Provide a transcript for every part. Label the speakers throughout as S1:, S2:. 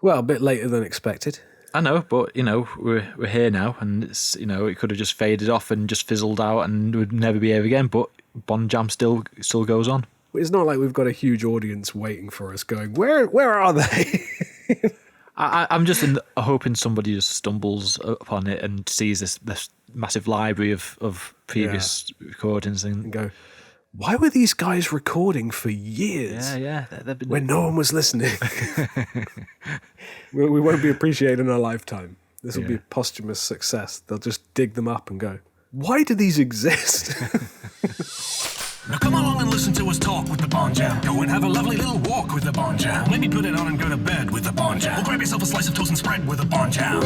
S1: Well, a bit later than expected.
S2: I know, but we're here now, and it's it could have just faded off and just fizzled out and would never be here again. But Bond Jam still goes on.
S1: It's not like we've got a huge audience waiting for us going, where are they?
S2: I'm just hoping somebody just stumbles upon it and sees this massive library of previous recordings and
S1: go, why were these guys recording for years?
S2: Yeah.
S1: When no one was listening. We won't be appreciated in our lifetime. This will be a posthumous success. They'll just dig them up and go, why do these exist?
S3: Now come along and listen to us talk with the Bond Jam. Go and have a lovely little walk with the Bond Jam. Maybe put it on and go to bed with the Bond Jam. Or grab yourself a slice of toast and spread with the Bond Jam.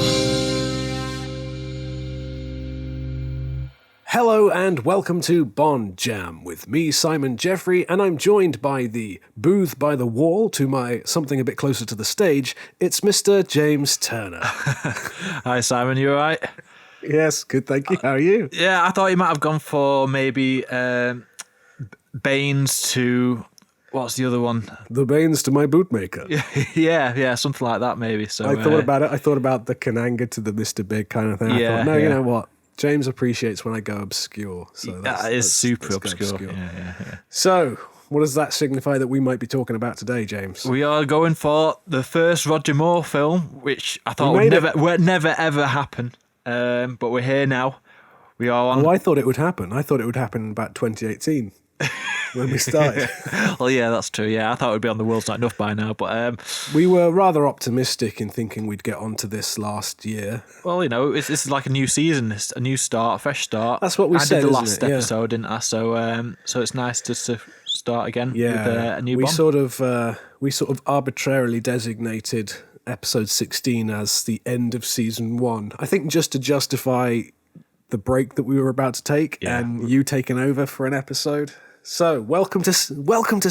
S1: Hello and welcome to Bond Jam with me, Simon Jeffrey, and I'm joined by the booth by the wall to my something a bit closer to the stage. It's Mr. James Turner.
S2: Hi Simon, you alright?
S1: Yes, good, thank you. How are you?
S2: Yeah, I thought you might have gone for maybe Baines to... What's the other one?
S1: The Baines to my bootmaker.
S2: yeah, something like that maybe. So
S1: I thought about it. I thought about the Kananga to the Mr. Big kind of thing. I thought, you know what? James appreciates when I go obscure. So
S2: that is super obscure. Yeah.
S1: So, what does that signify that we might be talking about today, James?
S2: We are going for the first Roger Moore film, which I thought would never ever happen. But we're here now. We are on...
S1: Oh, I thought it would happen. I thought it would happen in about 2018 when we started.
S2: Well, yeah, that's true. Yeah, I thought it would be on the World's Not Enough by now. But
S1: we were rather optimistic in thinking we'd get onto this last year.
S2: Well, this is like a new season, it's a new start, a fresh start.
S1: That's what we said.
S2: I did the last episode, didn't I? So it's nice just to start again with a new Bond.
S1: We sort of arbitrarily designated episode 16 as the end of season 1. I think just to justify the break that we were about to take and you taking over for an episode. So welcome to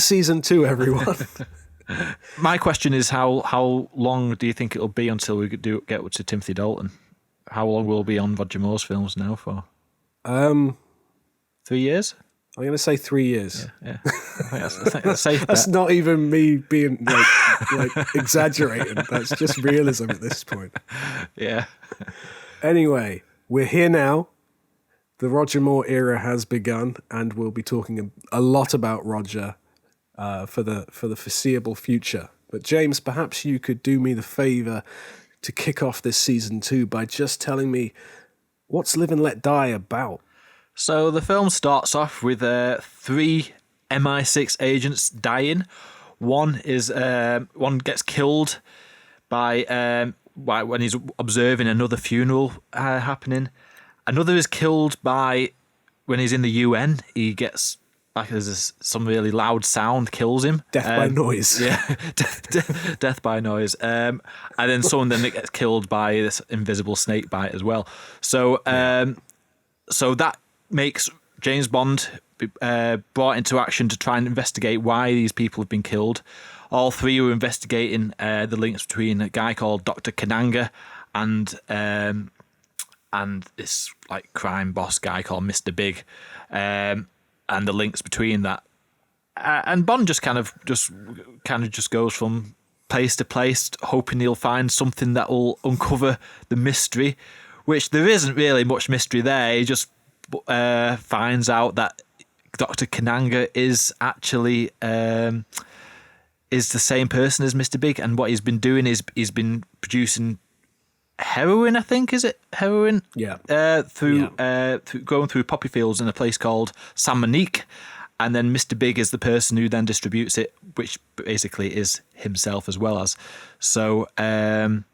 S1: season 2, everyone.
S2: My question is, how long do you think it'll be until we get to Timothy Dalton? How long will we be on Roger Moore's films now for? 3 years?
S1: I'm going to say 3 years.
S2: Yeah. I think that's safe.
S1: That's not even me being like exaggerating. That's just realism at this point.
S2: Yeah.
S1: Anyway, we're here now. The Roger Moore era has begun, and we'll be talking a lot about Roger for the foreseeable future. But James, perhaps you could do me the favour to kick off this season 2 by just telling me what's Live and Let Die about.
S2: So the film starts off with 3 MI6 agents dying. One gets killed by when he's observing another funeral happening. Another is killed by when he's in the UN. He gets some really loud sound kills him.
S1: Death by noise.
S2: Yeah, death by noise. And then someone gets killed by this invisible snake bite as well. So so that makes James Bond brought into action to try and investigate why these people have been killed. All 3 were investigating the links between a guy called Dr. Kananga and this like crime boss guy called Mr. Big, and the links between that. And Bond just kind of goes from place to place, hoping he'll find something that will uncover the mystery, which there isn't really much mystery there. He just finds out that Dr. Kananga is actually is the same person as Mr. Big, and what he's been doing is he's been producing heroin, I think, is it heroin?
S1: Yeah.
S2: Through going through poppy fields in a place called San Monique, and then Mr. Big is the person who then distributes it, which basically is himself as well as. So there's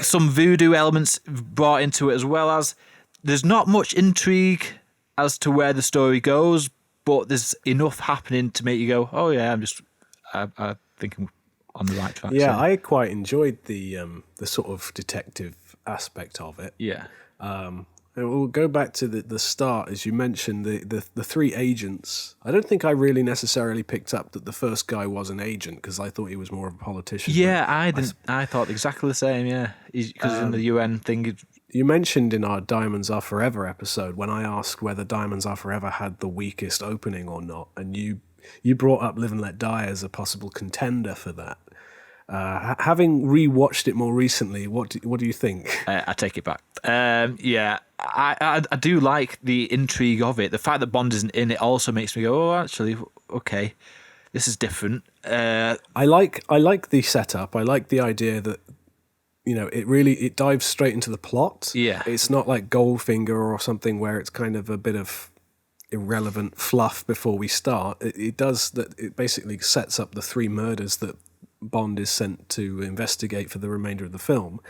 S2: some voodoo elements brought into it as well as. There's not much intrigue as to where the story goes, but there's enough happening to make you go, oh yeah, I think I'm on the right track.
S1: Yeah, I quite enjoyed the sort of detective aspect of it.
S2: Yeah.
S1: And we'll go back to the start, as you mentioned, the 3 agents. I don't think I really necessarily picked up that the first guy was an agent, because I thought he was more of a politician.
S2: Yeah, I didn't. I thought exactly the same. Yeah, because in the UN thing.
S1: You mentioned in our Diamonds Are Forever episode when I asked whether Diamonds Are Forever had the weakest opening or not, and you you brought up Live and Let Die as a possible contender for that. Having rewatched it more recently, what do you think?
S2: I take it back. I do like the intrigue of it. The fact that Bond isn't in it also makes me go, oh, actually, okay, this is different.
S1: I like the setup. I like the idea that it dives straight into the plot.
S2: Yeah,
S1: it's not like Goldfinger or something where it's kind of a bit of irrelevant fluff before we start. It does that. It basically sets up the 3 murders that Bond is sent to investigate for the remainder of the film.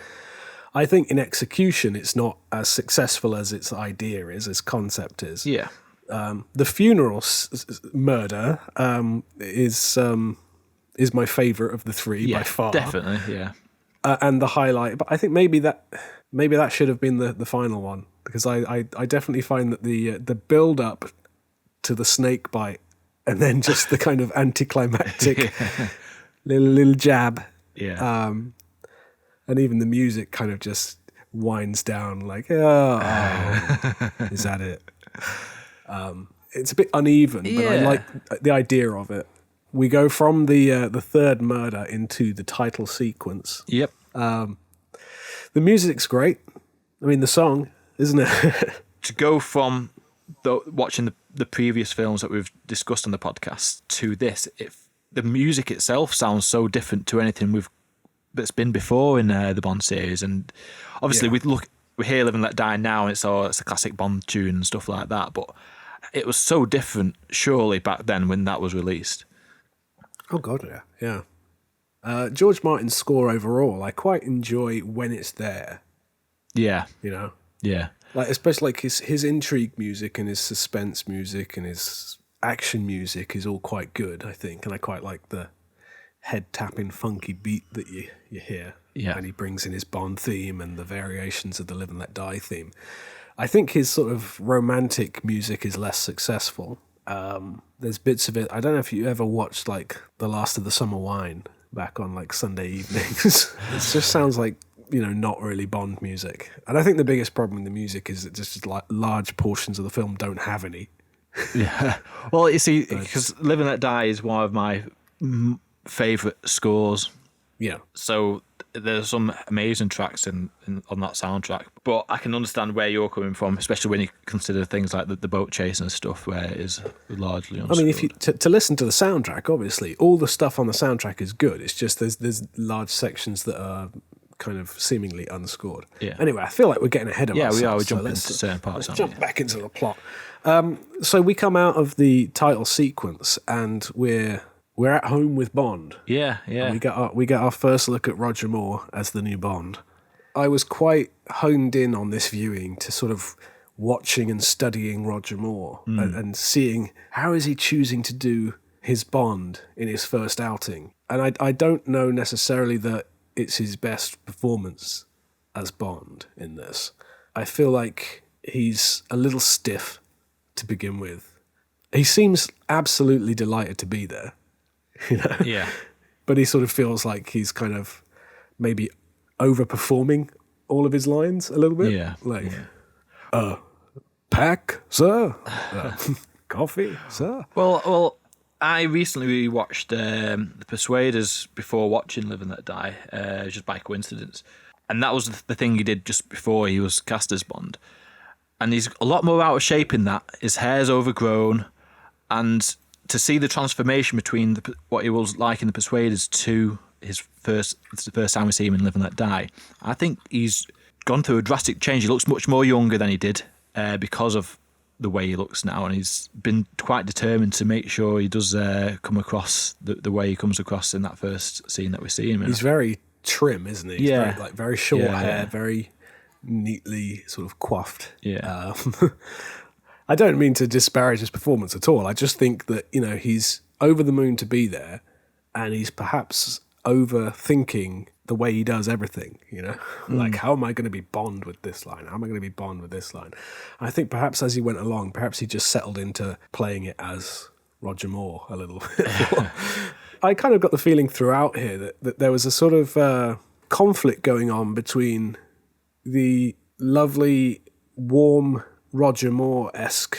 S1: I think in execution, it's not as successful as its idea is, its concept is.
S2: Yeah.
S1: The funeral murder is my favourite of the 3 by far.
S2: Definitely, yeah.
S1: And the highlight, but I think maybe that should have been the final one, because I definitely find that the build up to the snake bite and then just the kind of anticlimactic little jab, and even the music kind of just winds down like, oh, is that it? It's a bit uneven, but I like the idea of it. We go from the 3rd murder into the title sequence.
S2: Yep.
S1: The music's great. I mean, the song, isn't it?
S2: To go from watching the previous films that we've discussed on the podcast to this, the music itself sounds so different to anything that's been before in the Bond series. And obviously, we hear Live and Let Die now, and it's a classic Bond tune and stuff like that. But it was so different, surely, back then when that was released.
S1: Oh God, yeah. George Martin's score overall, I quite enjoy when it's there.
S2: Yeah,
S1: Yeah, like especially like his intrigue music and his suspense music and his action music is all quite good, I think, and I quite like the head tapping funky beat that you hear.
S2: Yeah,
S1: and he brings in his Bond theme and the variations of the Live and Let Die theme. I think his sort of romantic music is less successful. There's bits of it. I don't know if you ever watched like The Last of the Summer Wine back on like Sunday evenings. It just sounds like, not really Bond music. And I think the biggest problem with the music is that just like large portions of the film don't have any.
S2: Yeah. Well, you see, because Live and Let Die is one of my favourite scores.
S1: Yeah.
S2: So there's some amazing tracks on that soundtrack, but I can understand where you're coming from, especially when you consider things like the boat chase and stuff, where it is largely unscored.
S1: I mean, if you to listen to the soundtrack, obviously all the stuff on the soundtrack is good. It's just there's large sections that are kind of seemingly unscored.
S2: Yeah.
S1: Anyway, I feel like we're getting ahead of ourselves.
S2: Yeah, we are. We're jumping into certain parts.
S1: Let's jump back into the plot. So we come out of the title sequence and we're at home with Bond.
S2: Yeah.
S1: And we get our first look at Roger Moore as the new Bond. I was quite honed in on this viewing to sort of watching and studying Roger Moore and seeing how is he choosing to do his Bond in his first outing. And I don't know necessarily that it's his best performance as Bond in this. I feel like he's a little stiff to begin with. He seems absolutely delighted to be there.
S2: Yeah.
S1: But he sort of feels like he's kind of maybe overperforming all of his lines a little bit.
S2: Yeah.
S1: Pack, sir? Coffee, sir?
S2: Well, I recently rewatched The Persuaders before watching Live and Let Die, just by coincidence. And that was the thing he did just before he was cast as Bond. And he's a lot more out of shape in that. His hair's overgrown. And to see the transformation between what he was like in The Persuaders to it's the first time we see him in Live and Let Die, I think he's gone through a drastic change. He looks much more younger than he did because of the way he looks now, and he's been quite determined to make sure he does come across the way he comes across in that first scene that we see him in.
S1: He's very trim, isn't he?
S2: Yeah.
S1: He's very short hair, very neatly sort of coiffed.
S2: Yeah.
S1: I don't mean to disparage his performance at all. I just think that, he's over the moon to be there, and he's perhaps overthinking the way he does everything, Like, how am I going to be Bond with this line? How am I going to be Bond with this line? I think perhaps as he went along, perhaps he just settled into playing it as Roger Moore a little bit. I kind of got the feeling throughout here that there was a sort of conflict going on between the lovely, warm, Roger Moore-esque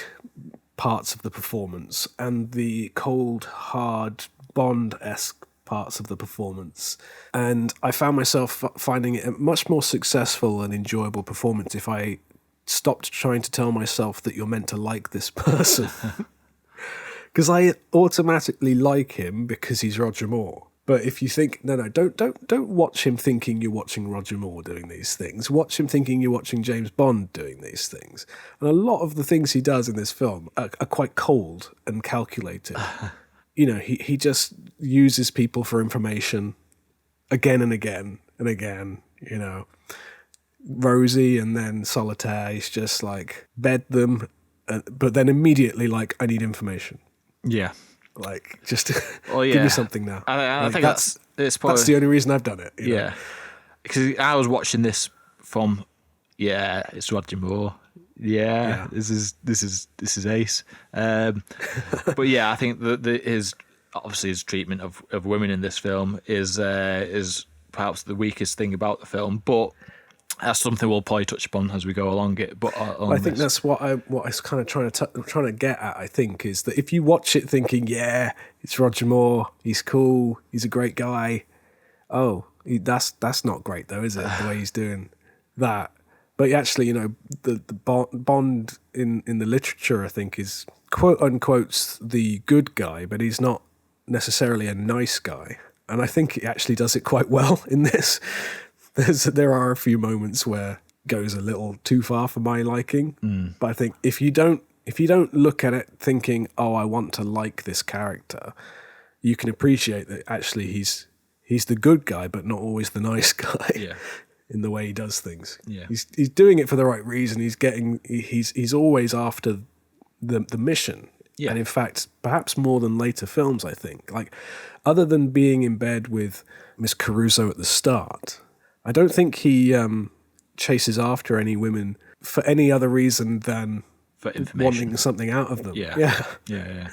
S1: parts of the performance and the cold, hard, Bond-esque parts of the performance. And I found myself finding it a much more successful and enjoyable performance if I stopped trying to tell myself that you're meant to like this person. Because I automatically like him because he's Roger Moore. But if you think, no, don't watch him thinking you're watching Roger Moore doing these things. Watch him thinking you're watching James Bond doing these things. And a lot of the things he does in this film are quite cold and calculated. He just uses people for information again and again and again, Rosie and then Solitaire, he's just like, bed them, but then immediately like, I need information.
S2: Yeah.
S1: Like, just give me something now.
S2: I think
S1: that's the only reason I've done it.
S2: Yeah. Because I was watching this from, it's Roger Moore. Yeah. This is ace. But yeah, I think that his treatment of women in this film is perhaps the weakest thing about the film, but that's something we'll probably touch upon as we go along it. But
S1: I think that's what I was kind of trying to get at. I think is that if you watch it thinking, it's Roger Moore, he's cool, he's a great guy. Oh, that's not great though, is it? The way he's doing that. But actually, the Bond in the literature, I think, is quote unquote the good guy, but he's not necessarily a nice guy. And I think he actually does it quite well in this. There are a few moments where it goes a little too far for my liking, but I think if you don't look at it thinking, oh, I want to like this character, you can appreciate that actually he's the good guy, but not always the nice guy in the way he does things. Yeah. He's doing it for the right reason. He's always after the mission. Yeah. And in fact, perhaps more than later films, I think. Like, other than being in bed with Miss Caruso at the start, I don't think he chases after any women for any other reason than
S2: for information,
S1: wanting something out of them.
S2: Yeah.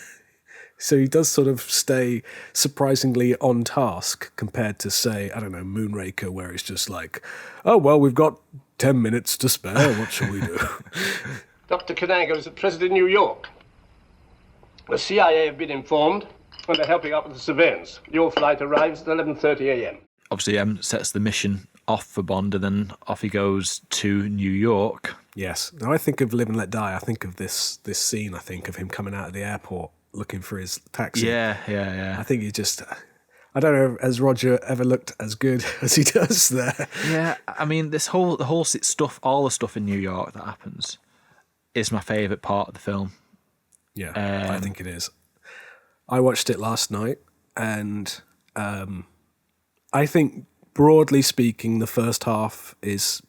S1: So he does sort of stay surprisingly on task compared to, say, I don't know, Moonraker, where it's just like, oh, well, we've got 10 minutes to spare. What shall we do?
S4: Dr. Kananga is at present in New York. The CIA have been informed, and they're helping out with the surveillance. Your flight arrives at 11:30 a.m.
S2: Obviously, sets the mission off for Bond, and then off he goes to New York.
S1: Yes. Now, I think of Live and Let Die. I think of this scene. I think of him coming out of the airport looking for his taxi.
S2: Yeah.
S1: I think he just... I don't know, has Roger ever looked as good as he does there?
S2: Yeah, I mean, the whole stuff, all the stuff in New York that happens is my favourite part of the film.
S1: Yeah, I think it is. I watched it last night, and I think, broadly speaking, the first half is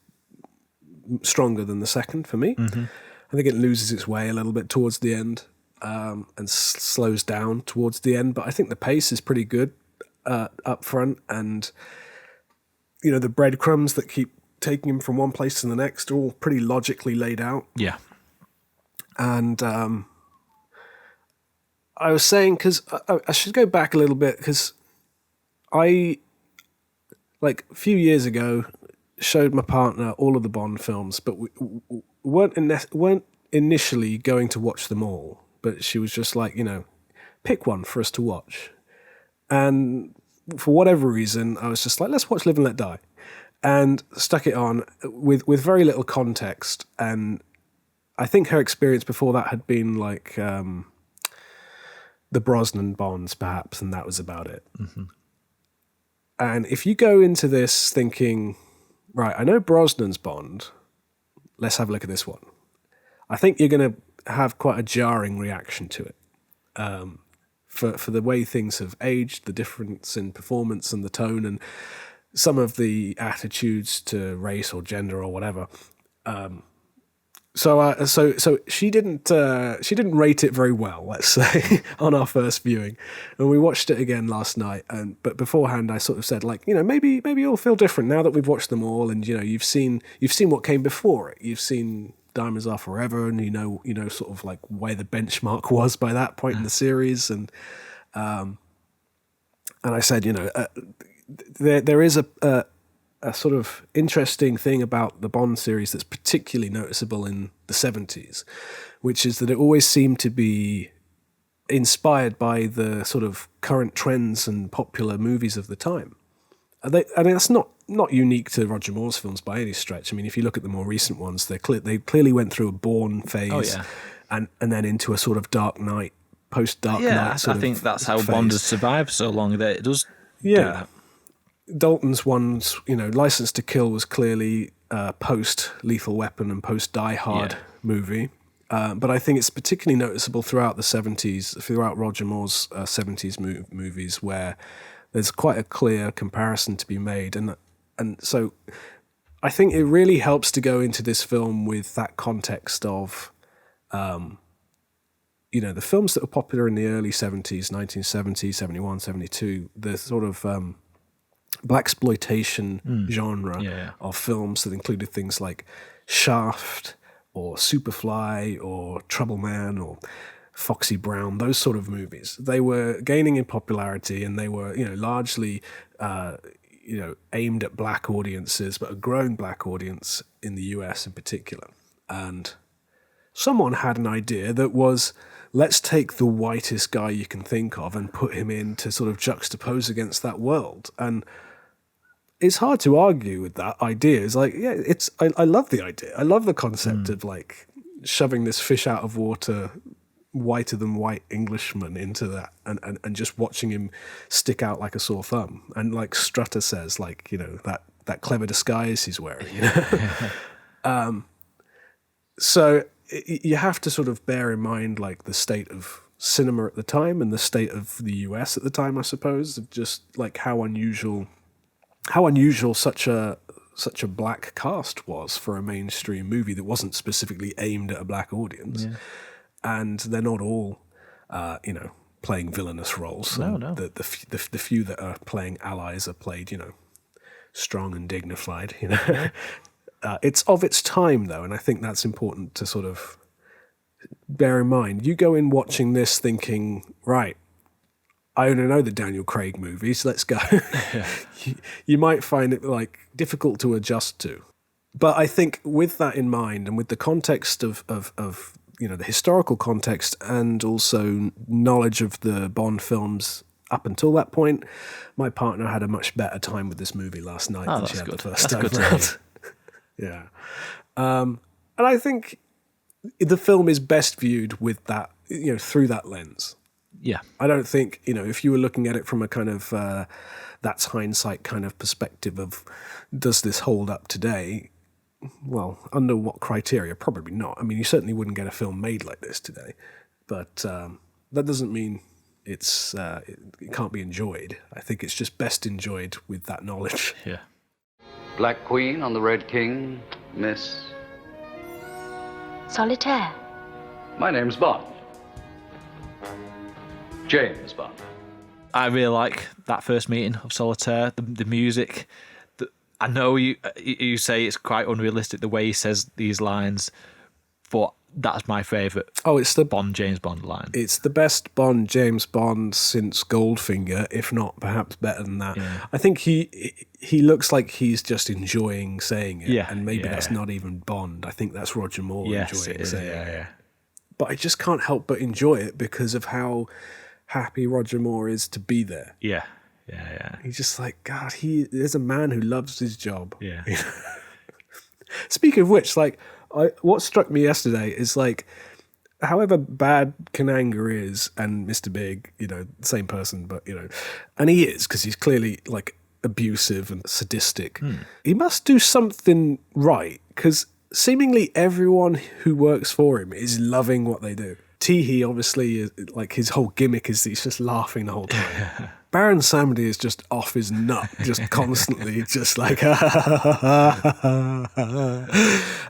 S1: stronger than the second for me. Mm-hmm. I think it loses its way a little bit towards the end and slows down towards the end, but I think the pace is pretty good up front, and the breadcrumbs that keep taking him from one place to the next are all pretty logically laid out.
S2: Yeah.
S1: And I was saying, because I should go back a little bit, because I, like, a few years ago, showed my partner all of the Bond films, but we weren't initially going to watch them all, but she was just like, pick one for us to watch. And for whatever reason, I was just like, let's watch Live and Let Die. And stuck it on with very little context. And I think her experience before that had been like the Brosnan Bonds, perhaps, and that was about it. Mm-hmm. And if you go into this thinking, right, I know Brosnan's Bond, let's have a look at this one, I think you're going to have quite a jarring reaction to it. For the way things have aged, the difference in performance and the tone, and some of the attitudes to race or gender or whatever. So she didn't rate it very well, let's say, on our first viewing, and we watched it again last night. But beforehand, I sort of said, like, maybe it'll feel different now that we've watched them all, and you've seen what came before it. You've seen Diamonds Are Forever, and you know sort of like where the benchmark was by that point in the series, and I said, there is a sort of interesting thing about the Bond series that's particularly noticeable in the 70s, which is that it always seemed to be inspired by the sort of current trends and popular movies of the time. And that's not unique to Roger Moore's films by any stretch. I mean, if you look at the more recent ones, they clearly went through a Bourne phase and then into a sort of Dark Knight, post-Dark Knight sort of
S2: I think that's how
S1: phase.
S2: Bond has survived so long, that it does do that.
S1: Dalton's ones, License to Kill was clearly post Lethal Weapon and post Die Hard movie. But I think it's particularly noticeable throughout the 70s, throughout Roger Moore's 70s movies, where there's quite a clear comparison to be made. And so I think it really helps to go into this film with that context of, the films that were popular in the early 70s, 1970, 71, 72, the sort of blaxploitation genre of films that included things like Shaft or Superfly or Trouble Man or Foxy Brown, those sort of movies. They were gaining in popularity, and they were, largely, aimed at black audiences, but a growing black audience in the US in particular. And someone had an idea that was, let's take the whitest guy you can think of and put him in to sort of juxtapose against that world. And it's hard to argue with that idea. It's like, I love the idea. I love the concept of like shoving this fish out of water, whiter than white Englishman into that and just watching him stick out like a sore thumb. And like Strutter says, like, that clever disguise he's wearing, So you have to sort of bear in mind like the state of cinema at the time and the state of the US at the time, I suppose, of just like how unusual such a black cast was for a mainstream movie that wasn't specifically aimed at a black audience. Yeah. And they're not all, playing villainous roles.
S2: No.
S1: The few that are playing allies are played, strong and dignified. It's of its time, though, and I think that's important to sort of bear in mind. You go in watching this thinking, right, I only know the Daniel Craig movies, let's go. You might find it like difficult to adjust to. But I think with that in mind and with the context of the historical context and also knowledge of the Bond films up until that point, my partner had a much better time with this movie last night than she had the first time around. Yeah. And I think the film is best viewed with that, through that lens.
S2: Yeah.
S1: I don't think, if you were looking at it from a kind of that's hindsight kind of perspective of does this hold up today? Well, under what criteria? Probably not. I mean, you certainly wouldn't get a film made like this today. But that doesn't mean it can't be enjoyed. I think it's just best enjoyed with that knowledge.
S2: Yeah.
S5: Black Queen on the Red King, Miss...
S6: Solitaire.
S5: My name's Bond. James Bond.
S2: I really like that first meeting of Solitaire, the music. I know you say it's quite unrealistic the way he says these lines, but that's my favourite. Oh, it's the James Bond line.
S1: It's the best James Bond since Goldfinger, if not perhaps better than that. Yeah. I think he looks like he's just enjoying saying it, and maybe that's not even Bond. I think that's Roger Moore enjoying saying it. Yeah. But I just can't help but enjoy it because of how happy Roger Moore is to be there.
S2: Yeah.
S1: He's just like, God, there's a man who loves his job.
S2: Yeah.
S1: Speaking of which, like, what struck me yesterday is like, however bad Kananga is and Mr. Big, same person, but, and he is, because he's clearly like abusive and sadistic. He must do something right, because seemingly everyone who works for him is loving what they do. Teehee, obviously, is, like, his whole gimmick is he's just laughing the whole time. Baron Samedi is just off his nut, just constantly, just like, and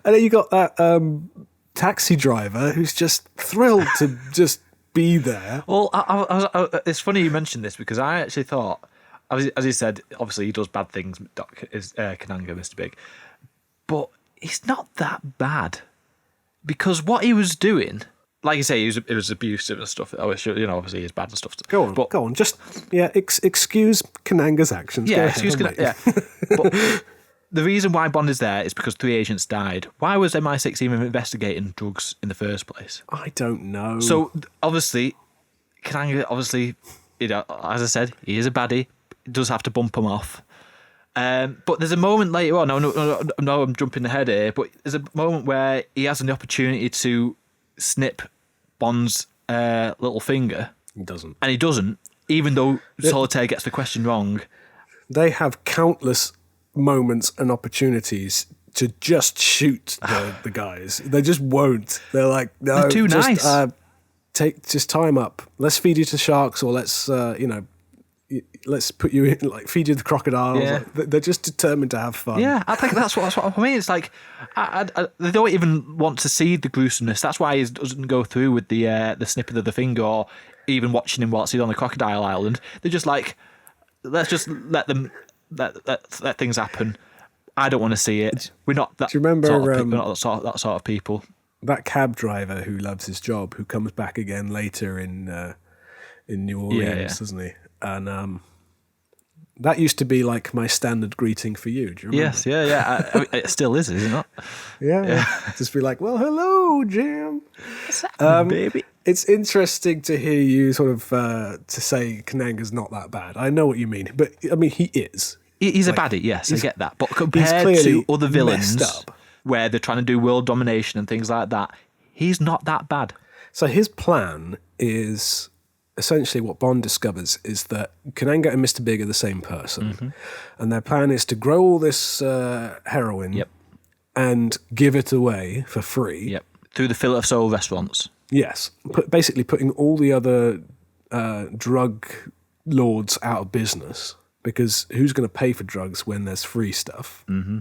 S1: then you got that taxi driver who's just thrilled to just be there.
S2: Well, it's funny you mentioned this because I actually thought, as he said, obviously he does bad things, Kananga, Mr. Big, but it's not that bad because what he was doing. Like you say, it was abusive and stuff. Obviously he's bad and stuff.
S1: Go on. Just excuse Kananga's actions.
S2: Yeah, excuse Kananga. Yeah, but the reason why Bond is there is because 3 agents died. Why was MI6 even investigating drugs in the first place?
S1: I don't know.
S2: So obviously, Kananga, as I said, he is a baddie. He does have to bump him off. But there's a moment later on. No, I'm jumping ahead here. But there's a moment where he has an opportunity to snip Bond's little finger.
S1: He doesn't.
S2: And he doesn't, even though Solitaire gets the question wrong.
S1: They have countless moments and opportunities to just shoot the guys. They just won't. They're like, no,
S2: they're too nice.
S1: Just tie him up. Let's feed you to sharks, or let's let's put you in, like, feed you the crocodiles.
S2: Yeah.
S1: Like, they're just determined to have fun.
S2: Yeah, I think that's what I mean. It's like they don't even want to see the gruesomeness. That's why he doesn't go through with the snippet of the finger, or even watching him whilst he's on the crocodile island. They're just like, let's just let things happen. I don't want to see it. We're not that.
S1: Do you remember?
S2: We're not that sort of people.
S1: That cab driver who loves his job, who comes back again later in New Orleans, doesn't he? And that used to be like my standard greeting for you. Do you remember?
S2: Yes, yeah. I mean, it still is it not?
S1: Yeah. Just be like, well, hello, Jim.
S2: What's happening, baby?
S1: It's interesting to hear you sort of to say Kananga's not that bad. I know what you mean, but I mean, he is.
S2: He's a baddie, yes, I get that. But compared to other villains where they're trying to do world domination and things like that, he's not that bad.
S1: So his plan is essentially what Bond discovers is that Kananga and Mr. Big are the same person. Mm-hmm. And their plan is to grow all this heroin and give it away for free.
S2: Yep. Through the Fillet of Soul restaurants.
S1: Yes. Basically putting all the other drug lords out of business, because who's going to pay for drugs when there's free stuff? Mm-hmm.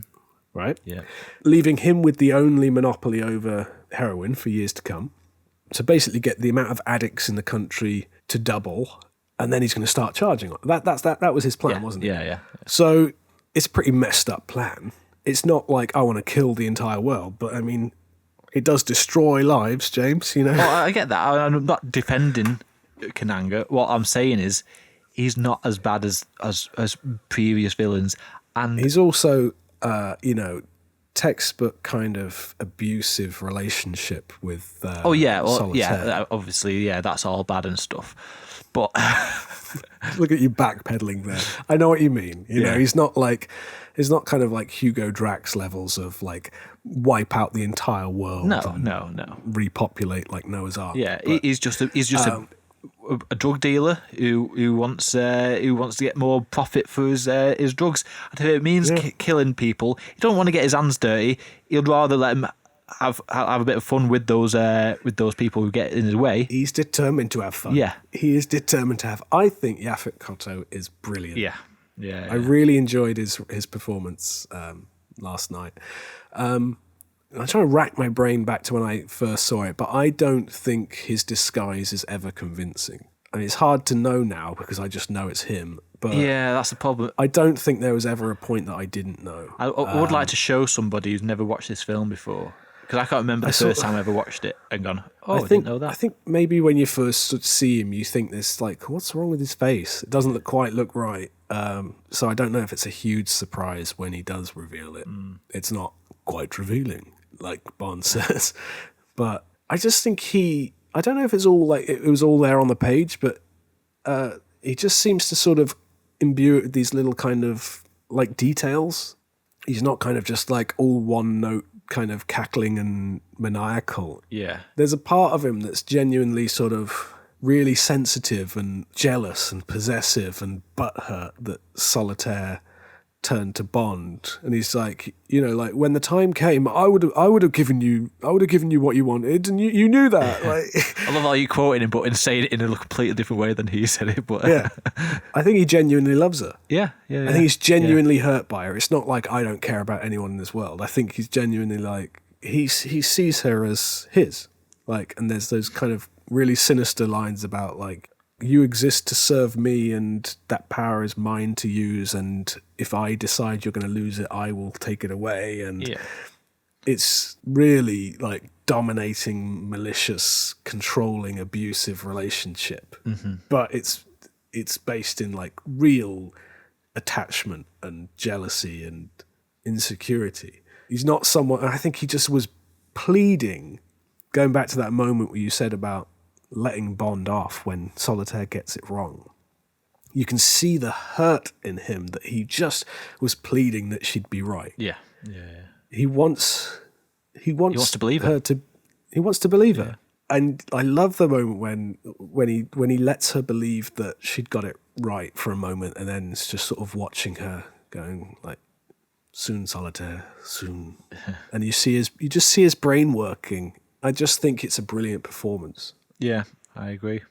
S1: Right?
S2: Yeah.
S1: Leaving him with the only monopoly over heroin for years to come. So basically get the amount of addicts in the country to double, and then he's going to start charging. That was his plan, wasn't it?
S2: Yeah.
S1: So it's a pretty messed up plan. It's not like I want to kill the entire world, but I mean, it does destroy lives, James, you know?
S2: Well, I get that. I'm not defending Kananga. What I'm saying is he's not as bad as previous villains. And
S1: he's also, textbook kind of abusive relationship with Solitaire.
S2: Obviously, that's all bad and stuff. But
S1: look at you backpedaling there. I know what you mean. You know, he's not kind of like Hugo Drax levels of like wipe out the entire world.
S2: No.
S1: Repopulate like Noah's Ark.
S2: Yeah, but, he's just a drug dealer who wants to get more profit for his drugs. And if it means killing people, he don't want to get his hands dirty. He'd rather let him have a bit of fun with those people who get in his way.
S1: He's determined to have fun.
S2: Yeah,
S1: he is determined to have. I think Yaphet Kotto is brilliant.
S2: Yeah.
S1: I really enjoyed his performance last night. I'm trying to rack my brain back to when I first saw it, but I don't think his disguise is ever convincing. I mean, it's hard to know now because I just know it's him. But
S2: yeah, that's the problem.
S1: I don't think there was ever a point that I didn't know.
S2: I would like to show somebody who's never watched this film before, because I can't remember the first time I ever watched it and gone, I didn't know that.
S1: I think maybe when you first see him, you think this, like, what's wrong with his face? It doesn't look right. So I don't know if it's a huge surprise when he does reveal it. It's not quite revealing, like Bond says. But I just think I don't know if it's all like it was all there on the page, but he just seems to sort of imbue it with these little kind of like details. He's not kind of just like all one note kind of cackling and maniacal.
S2: Yeah.
S1: There's a part of him that's genuinely sort of really sensitive and jealous and possessive and butthurt that Solitaire turned to Bond, and he's like, like when the time came, I would have given you what you wanted, and you knew that. Like,
S2: I love how you quoting him, but in saying it in a completely different way than he said it. But
S1: yeah, I think he genuinely loves her.
S2: Yeah.
S1: I think he's genuinely hurt by her. It's not like I don't care about anyone in this world. I think he's genuinely like he sees her as his. Like, and there's those kind of really sinister lines about like, you exist to serve me and that power is mine to use, and if I decide you're going to lose it, I will take it away. And it's really like dominating, malicious, controlling, abusive relationship. Mm-hmm. But it's based in like real attachment and jealousy and insecurity. He's not someone, I think he just was pleading, going back to that moment where you said about letting Bond off when Solitaire gets it wrong. You can see the hurt in him that he just was pleading that she'd be right.
S2: Yeah.
S1: He wants
S2: to believe her.
S1: He wants to believe her. And I love the moment when he lets her believe that she'd got it right for a moment, and then it's just sort of watching her going like, soon, Solitaire, soon. And you just see his brain working. I just think it's a brilliant performance.
S2: Yeah, I agree.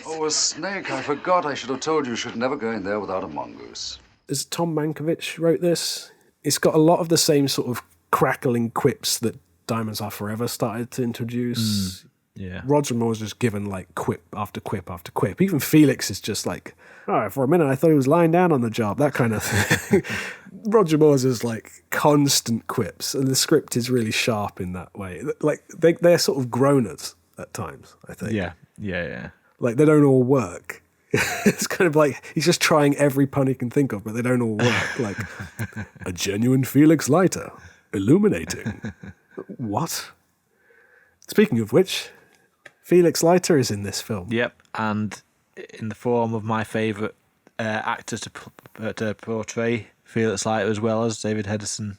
S5: Oh, a snake. I forgot. I should have told you. You should never go in there without a mongoose.
S1: As Tom Mankiewicz wrote this, it's got a lot of the same sort of crackling quips that Diamonds Are Forever started to introduce.
S2: Yeah.
S1: Roger Moore's just given like quip after quip after quip. Even Felix is just like, oh, for a minute I thought he was lying down on the job, that kind of thing. Roger Moore's is like constant quips, and the script is really sharp in that way. Like they're sort of groaners at times, I think.
S2: Yeah.
S1: Like they don't all work. It's kind of like he's just trying every pun he can think of, but they don't all work. Like a genuine Felix Leiter, illuminating. What? Speaking of which, Felix Leiter is in this film.
S2: Yep, and in the form of my favourite actor to portray Felix Leiter as well as David Hedison.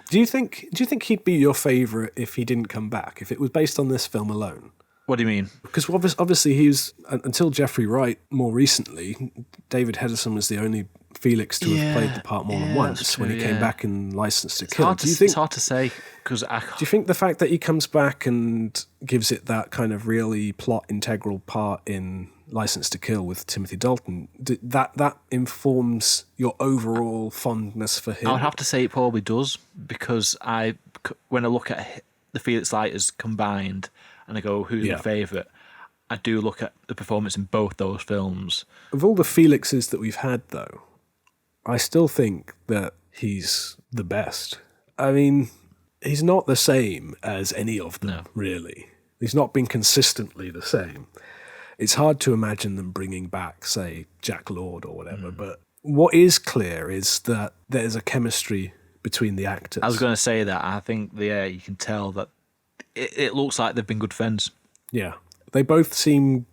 S1: Do you think he'd be your favourite if he didn't come back? If it was based on this film alone?
S2: What do you mean?
S1: Because obviously he was, until Jeffrey Wright more recently, David Hedison was the only Felix to have played the part more than once when he came back in Licence to Kill.
S2: It's hard to say. Do
S1: you think the fact that he comes back and gives it that kind of really plot integral part in Licence to Kill with Timothy Dalton, that informs your overall fondness for him?
S2: I would have to say it probably does, because when I look at the Felix Leiters combined and I go, who's my favourite? I do look at the performance in both those films.
S1: Of all the Felixes that we've had, though, I still think that he's the best. I mean, he's not the same as any of them, really. He's not been consistently the same. It's hard to imagine them bringing back, say, Jack Lord or whatever, but what is clear is that there's a chemistry between the actors.
S2: I was going to say that. I think you can tell that it looks like they've been good friends.
S1: Yeah. They both seem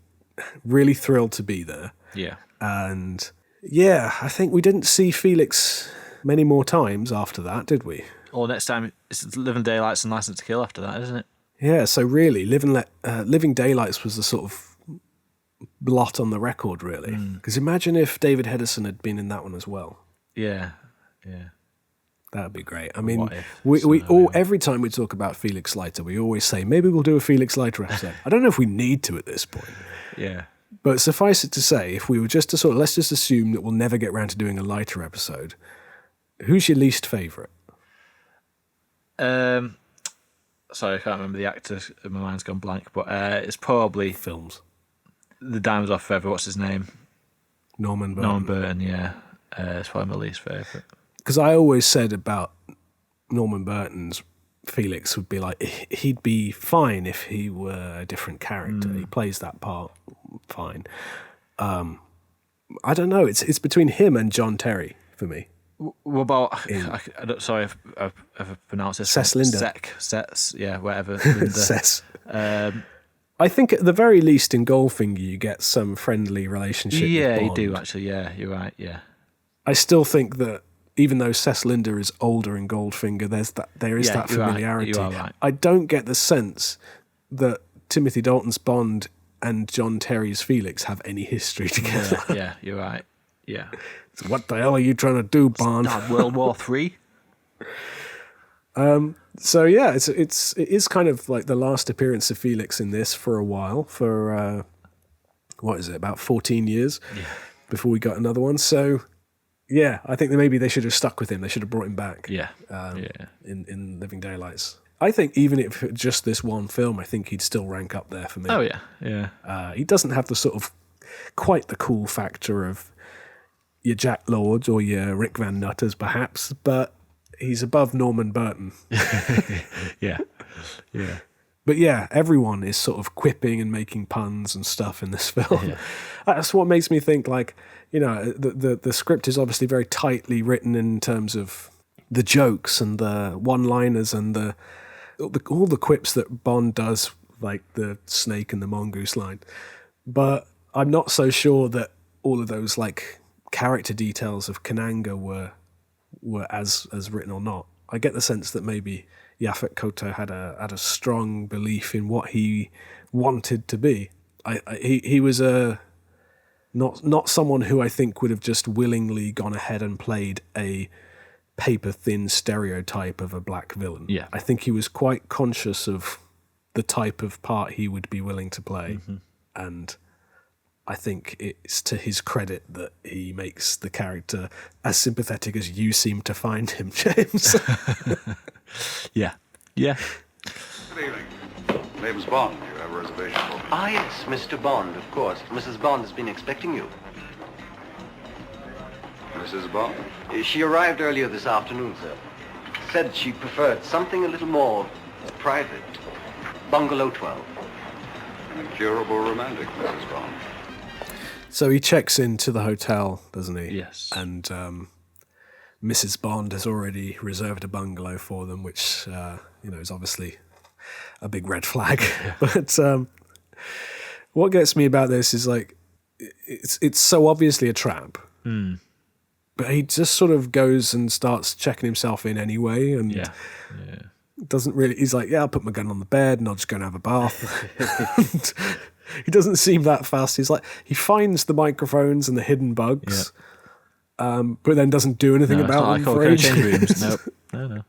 S1: really thrilled to be there.
S2: Yeah.
S1: And yeah, I think we didn't see Felix many more times after that, did we?
S2: Or next time, it's Living Daylights and Licence to Kill after that, isn't it?
S1: Yeah, so really, Living Daylights was the sort of blot on the record, really. Because imagine if David Hedison had been in that one as well.
S2: Yeah.
S1: That would be great. I mean, every time we talk about Felix Leiter, we always say, maybe we'll do a Felix Leiter episode. I don't know if we need to at this point.
S2: Yeah.
S1: But suffice it to say, if we were just to let's just assume that we'll never get around to doing a Leiter episode, who's your least favourite?
S2: Sorry, I can't remember the actor. My mind's gone blank. But it's probably
S1: Films.
S2: The Diamonds Are Forever. What's his name?
S1: Norman Burton.
S2: Norman Burton, yeah. It's probably my least favourite.
S1: Because I always said about Norman Burton's Felix would be like, he'd be fine if he were a different character. He plays that part fine. I don't know. It's between him and John Terry for me.
S2: What about? Sorry if I pronounced this.
S1: Cess Linder.
S2: Whatever.
S1: Cess. I think at the very least in Goldfinger you get some friendly relationship.
S2: Yeah,
S1: with
S2: you
S1: Bond.
S2: do actually. Yeah, you're right. Yeah.
S1: I still think that even though Cess Linder is older in Goldfinger, there is that familiarity.
S2: Right. You are right.
S1: I don't get the sense that Timothy Dalton's Bond and John Terry's Felix have any history together.
S2: Yeah, you're right. Yeah.
S1: So what the hell are you trying to do, Bond?
S2: World War III.
S1: So yeah, it is kind of like the last appearance of Felix in this for a while, for what is it, about 14 years before we got another one. So yeah, I think that maybe they should have stuck with him. They should have brought him back. In Living Daylights. I think even if just this one film, I think he'd still rank up there for me.
S2: Oh yeah.
S1: He doesn't have the sort of quite the cool factor of your Jack Lords or your Rick Van Nutters, perhaps, but he's above Norman Burton.
S2: Yeah.
S1: But yeah, everyone is sort of quipping and making puns and stuff in this film. That's what makes me think, like, the script is obviously very tightly written in terms of the jokes and the one-liners and all the quips that Bond does, like the snake and the mongoose line. But I'm not so sure that all of those like character details of Kananga were as written or not. I get the sense that maybe Yaphet Kotto had a strong belief in what he wanted to be. He was not someone who I think would have just willingly gone ahead and played a paper-thin stereotype of a black villain.
S2: Yeah.
S1: I think he was quite conscious of the type of part he would be willing to play. And I think it's to his credit that he makes the character as sympathetic as you seem to find him, James.
S2: Yeah. Yeah.
S6: Good evening. Name's Bond. You have a reservation for me?
S7: Ah, yes, Mr. Bond, of course. Mrs. Bond has been expecting you.
S6: Mrs. Bond?
S7: She arrived earlier this afternoon, sir. Said she preferred something a little more private. Bungalow 12.
S6: An incurable romantic, Mrs. Bond.
S1: So he checks into the hotel, doesn't he?
S2: Yes.
S1: And Mrs. Bond has already reserved a bungalow for them, which is obviously a big red flag. But what gets me about this is like it's so obviously a trap. But he just sort of goes and starts checking himself in anyway, and doesn't really. He's like, "Yeah, I'll put my gun on the bed, and I'll just go and have a bath." He doesn't seem that fast. He's like, he finds the microphones and the hidden bugs, but then doesn't do anything about them for ages.
S2: Change rooms. No.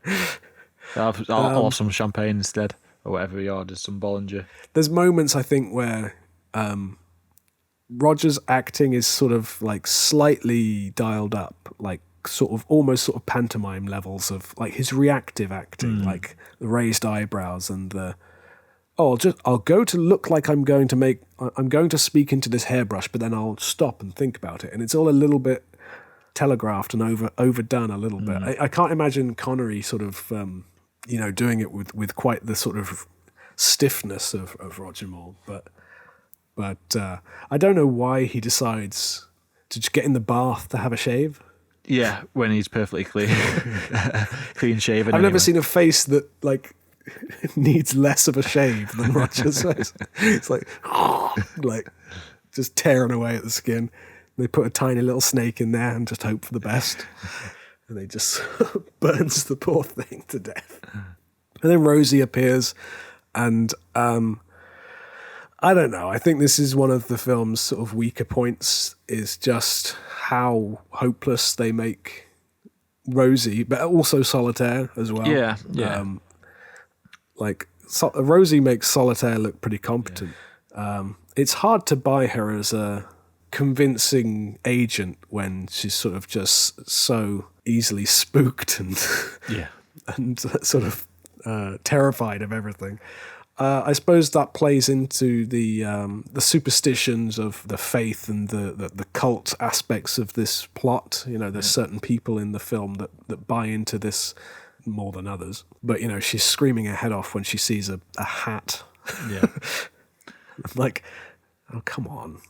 S2: I'll have some champagne instead, or whatever he orders, some Bollinger.
S1: There's moments, I think, where Roger's acting is sort of like slightly dialed up, like almost sort of pantomime levels of like his reactive acting, like the raised eyebrows and the I'll go to look like I'm going to speak into this hairbrush, but then I'll stop and think about it, and it's all a little bit telegraphed and overdone a little bit. I can't imagine Connery sort of doing it with quite the sort of stiffness of Roger Moore, but I don't know why he decides to just get in the bath to have a shave.
S2: Yeah, when he's perfectly clean shaven.
S1: I've never seen a face that like needs less of a shave than Roger's face. It's like just tearing away at the skin. They put a tiny little snake in there and just hope for the best, and they just burns the poor thing to death. And then Rosie appears, and I don't know. I think this is one of the film's sort of weaker points, is just how hopeless they make Rosie, but also Solitaire as well.
S2: Yeah.
S1: Rosie makes Solitaire look pretty competent. It's hard to buy her as a convincing agent when she's sort of just so easily spooked and and sort of terrified of everything. I suppose that plays into the superstitions of the faith and the cult aspects of this plot. There's certain people in the film that buy into this more than others. But, she's screaming her head off when she sees a hat.
S2: Yeah.
S1: I'm like, oh, come on.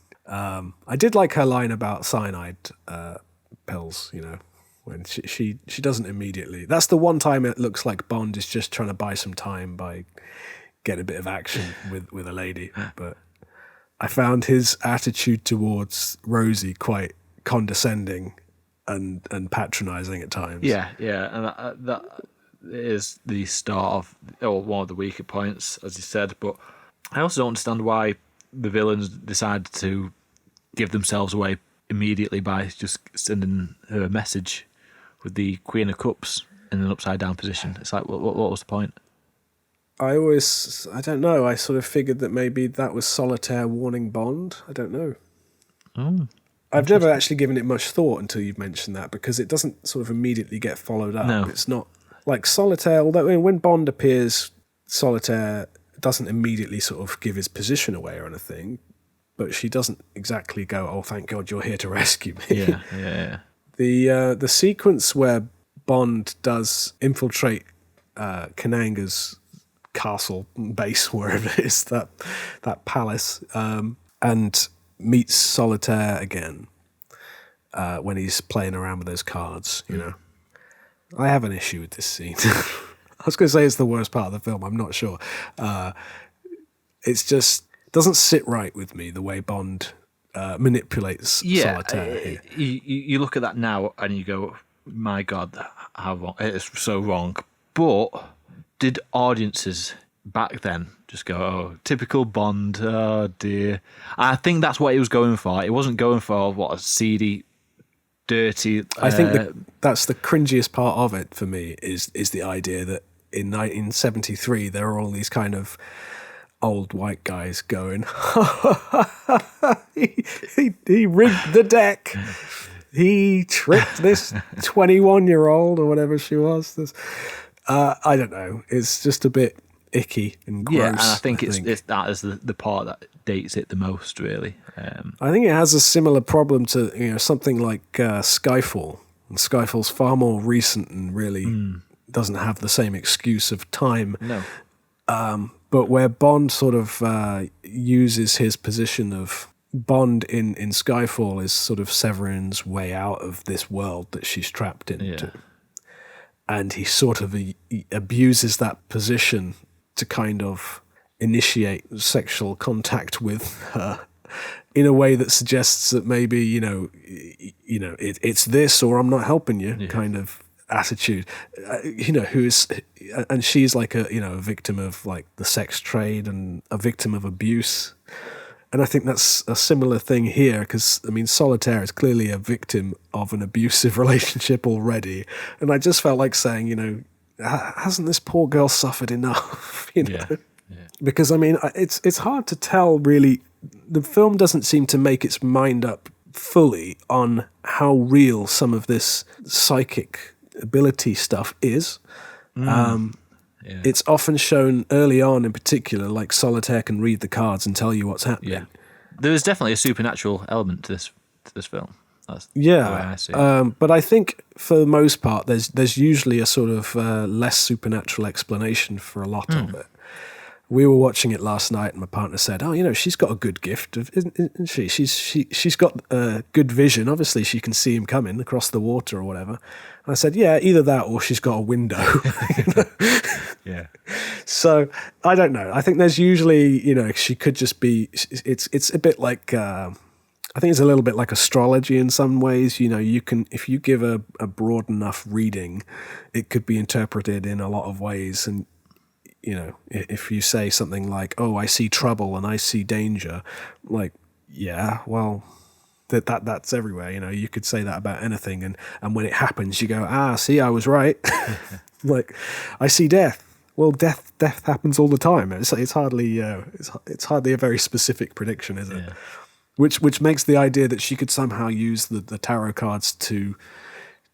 S1: I did like her line about cyanide pills, when she doesn't immediately. That's the one time it looks like Bond is just trying to buy some time by getting a bit of action with a lady. But I found his attitude towards Rosie quite condescending and patronizing at times.
S2: Yeah, and that is the start of, or one of the weaker points, as you said. But I also don't understand why the villains decide to give themselves away immediately by just sending her a message with the Queen of Cups in an upside down position. It's like, what was the point?
S1: I don't know. I sort of figured that maybe that was Solitaire warning Bond. I don't know.
S2: Oh.
S1: I've never actually given it much thought until you've mentioned that, because it doesn't sort of immediately get followed up.
S2: No.
S1: It's not like Solitaire, although when Bond appears, Solitaire doesn't immediately sort of give his position away or anything, but she doesn't exactly go, oh, thank God you're here to rescue me.
S2: Yeah.
S1: The sequence where Bond does infiltrate Kananga's castle base, wherever it is, that palace, and meets Solitaire again when he's playing around with those cards, you know. I have an issue with this scene. I was going to say it's the worst part of the film. I'm not sure. It's just doesn't sit right with me the way Bond manipulates Solitaire here.
S2: You look at that now and you go, my God, how wrong. It's so wrong. But did audiences back then just go, oh, typical Bond, oh dear. I think that's what he was going for. It wasn't going for, what, a seedy, dirty...
S1: I think that's the cringiest part of it for me, is the idea that in 1973 there are all these kind of old white guys going, he rigged the deck. He tricked this 21-year-old or whatever she was. I don't know. It's just a bit icky and gross.
S2: Yeah, and I think it's that is the part that dates it the most, really.
S1: I think it has a similar problem to something like Skyfall. And Skyfall's far more recent and really doesn't have the same excuse of time.
S2: No.
S1: But where Bond sort of uses his position of Bond in Skyfall is sort of Severin's way out of this world that she's trapped into. Yeah. And he sort of abuses that position to kind of initiate sexual contact with her in a way that suggests that maybe, it's this or I'm not helping you kind of attitude, and she's like a victim of like the sex trade and a victim of abuse. And I think that's a similar thing here, because I mean, Solitaire is clearly a victim of an abusive relationship already. And I just felt like saying, hasn't this poor girl suffered enough? Yeah. Because I mean, it's hard to tell really. The film doesn't seem to make its mind up fully on how real some of this psychic ability stuff is. It's often shown early on, in particular, like Solitaire can read the cards and tell you what's happening.
S2: Yeah, there is definitely a supernatural element to this film. That's the way I see it.
S1: But I think for the most part, there's usually a sort of less supernatural explanation for a lot of it. We were watching it last night, and my partner said, "Oh, she's got a good gift, isn't she? She's got good vision. Obviously, she can see him coming across the water or whatever." And I said, "Yeah, either that or she's got a window."
S2: Yeah.
S1: So I don't know. I think there's usually, she could just be. It's a bit like. I think it's a little bit like astrology in some ways. You can, if you give a broad enough reading, it could be interpreted in a lot of ways. And if you say something like, "Oh, I see trouble and I see danger," like, yeah, well, that's everywhere. You could say that about anything, and when it happens, you go, see, I was right. Like, I see death. Well, death happens all the time. It's hardly it's hardly a very specific prediction, is it? Yeah. Which makes the idea that she could somehow use the tarot cards to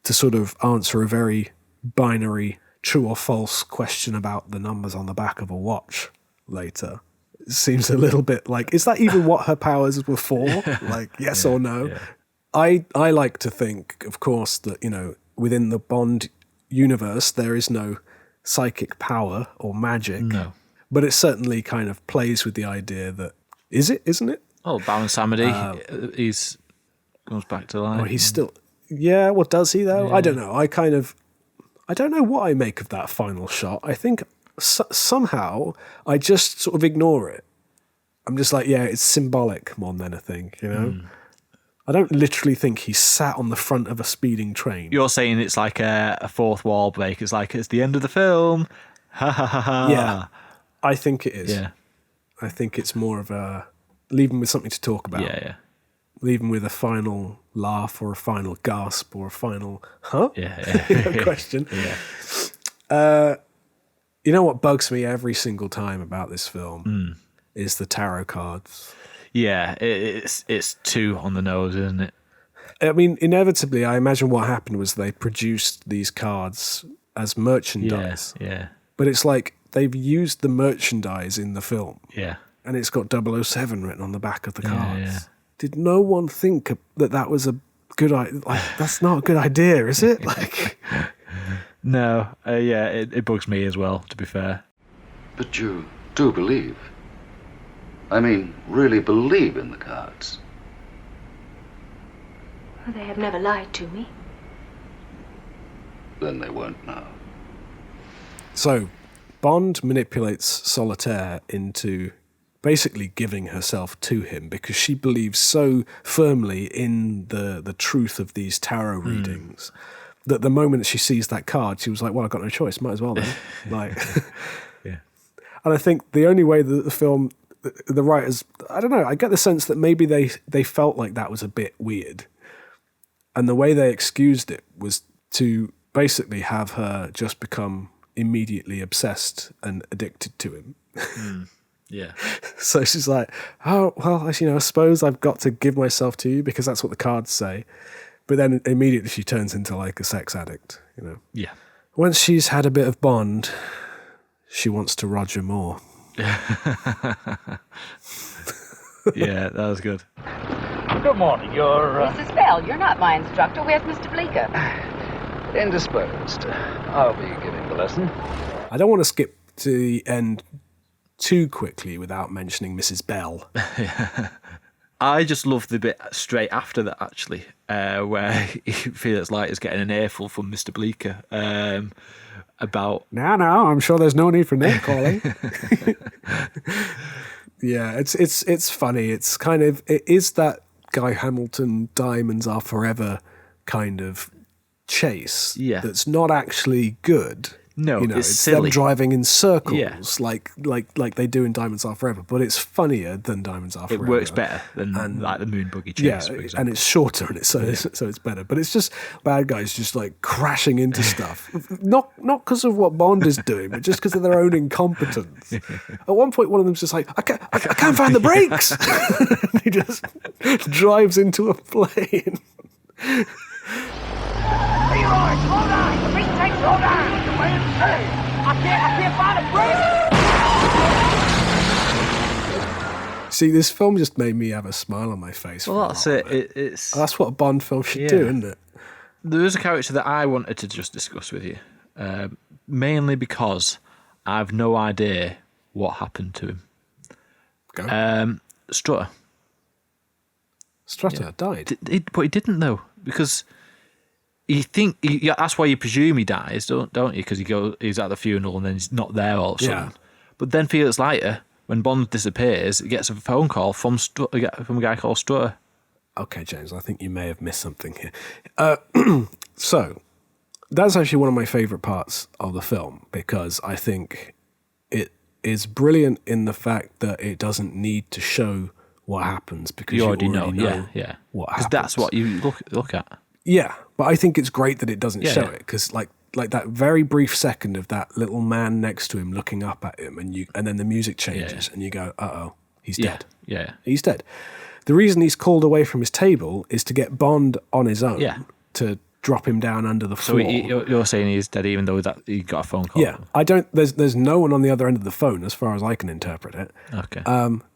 S1: sort of answer a very binary true or false question about the numbers on the back of a watch later. It seems a little bit like, is that even what her powers were for? Like, yes or no? Yeah. I like to think, of course, that, within the Bond universe, there is no psychic power or magic. No. But it certainly kind of plays with the idea that, isn't it?
S2: Oh, Baron Samedi, he's comes back to life.
S1: Oh, he's still... Yeah, well, does he, though? Yeah. I don't know. I don't know what I make of that final shot. I think somehow I just sort of ignore it. I'm just like, yeah, it's symbolic more than anything, I don't literally think he sat on the front of a speeding train.
S2: You're saying it's like a fourth wall break. It's like, it's the end of the film. Ha ha ha ha.
S1: Yeah, I think it is.
S2: Yeah.
S1: I think it's more of a leave him with something to talk about.
S2: Yeah.
S1: Leave him with a final laugh or a final gasp or a final, question.
S2: Yeah.
S1: You know what bugs me every single time about this film is the tarot cards.
S2: Yeah, it's too on the nose, isn't it?
S1: I mean, inevitably, I imagine what happened was they produced these cards as merchandise.
S2: Yeah.
S1: But it's like they've used the merchandise in the film.
S2: Yeah.
S1: And it's got 007 written on the back of the cards.
S2: Yeah.
S1: Did no one think that was a good idea? Like, that's not a good idea, is it? Like,
S2: no. It bugs me as well, to be fair.
S6: But you do believe. I mean, really believe in the cards.
S8: Well, they have never lied to me.
S6: Then they won't now.
S1: So, Bond manipulates Solitaire into basically giving herself to him because she believes so firmly in the truth of these tarot readings that the moment she sees that card, she was like, well, I've got no choice, might as well then. Like,
S2: Yeah.
S1: And I think the only way that the film, the writers, I don't know, I get the sense that maybe they felt like that was a bit weird. And the way they excused it was to basically have her just become immediately obsessed and addicted to him.
S2: Yeah.
S1: So she's like, oh, well, I suppose I've got to give myself to you because that's what the cards say. But then immediately she turns into like a sex addict,
S2: Yeah.
S1: Once she's had a bit of Bond, she wants to Roger Moore.
S2: Yeah, that was good.
S9: Good morning. You're
S10: Mrs. Bell, you're not my instructor. Where's Mr. Bleeker?
S9: indisposed. I'll be giving the lesson.
S1: I don't want to skip to the end too quickly without mentioning Mrs. Bell.
S2: I just love the bit straight after that, actually, where Felix Leiter is getting an earful from Mr. Bleeker about...
S1: No, I'm sure there's no need for name calling. Yeah, it's funny. It's kind of... It is that Guy Hamilton Diamonds Are Forever kind of chase that's not actually good.
S2: No, it's
S1: silly. Them driving in circles like they do in Diamonds Are Forever, but it's funnier than Diamonds Are Forever.
S2: It works better than like the Moon Buggy chase, for example.
S1: And it's shorter, and so it's better. But it's just bad guys just like crashing into stuff, not because of what Bond is doing, but just because of their own incompetence. At one point, one of them's just like, I can't find the brakes. And he just drives into a plane.
S9: Leroy, slow down! The beat takes slow down! The way it's safe! I can't find a brake!
S1: See, this film just made me have a smile on my face.
S2: Well, that's it.
S1: That's what a Bond film should do, isn't it?
S2: There is a character that I wanted to just discuss with you, mainly because I've no idea what happened to him.
S1: Go.
S2: Strutter.
S1: Strutter died?
S2: But he didn't, though, because... that's why you presume he dies, don't you? Because he's at the funeral and then he's not there all of a sudden. But then Felix Leiter, when Bond disappears, gets a phone call from a guy called Strutter.
S1: Okay, James, I think you may have missed something here. So, that's actually one of my favourite parts of the film because I think it is brilliant in the fact that it doesn't need to show what happens because you already know what happens.
S2: Because that's what you look at.
S1: Yeah, but I think it's great that it doesn't show it because, like that very brief second of that little man next to him looking up at him, and then the music changes, and you go, "Uh-oh, he's dead."
S2: Yeah,
S1: he's dead. The reason he's called away from his table is to get Bond on his own to drop him down under the floor.
S2: So you're saying he's dead, even though that he got a phone call.
S1: Yeah, I don't. There's no one on the other end of the phone, as far as I can interpret it.
S2: Okay.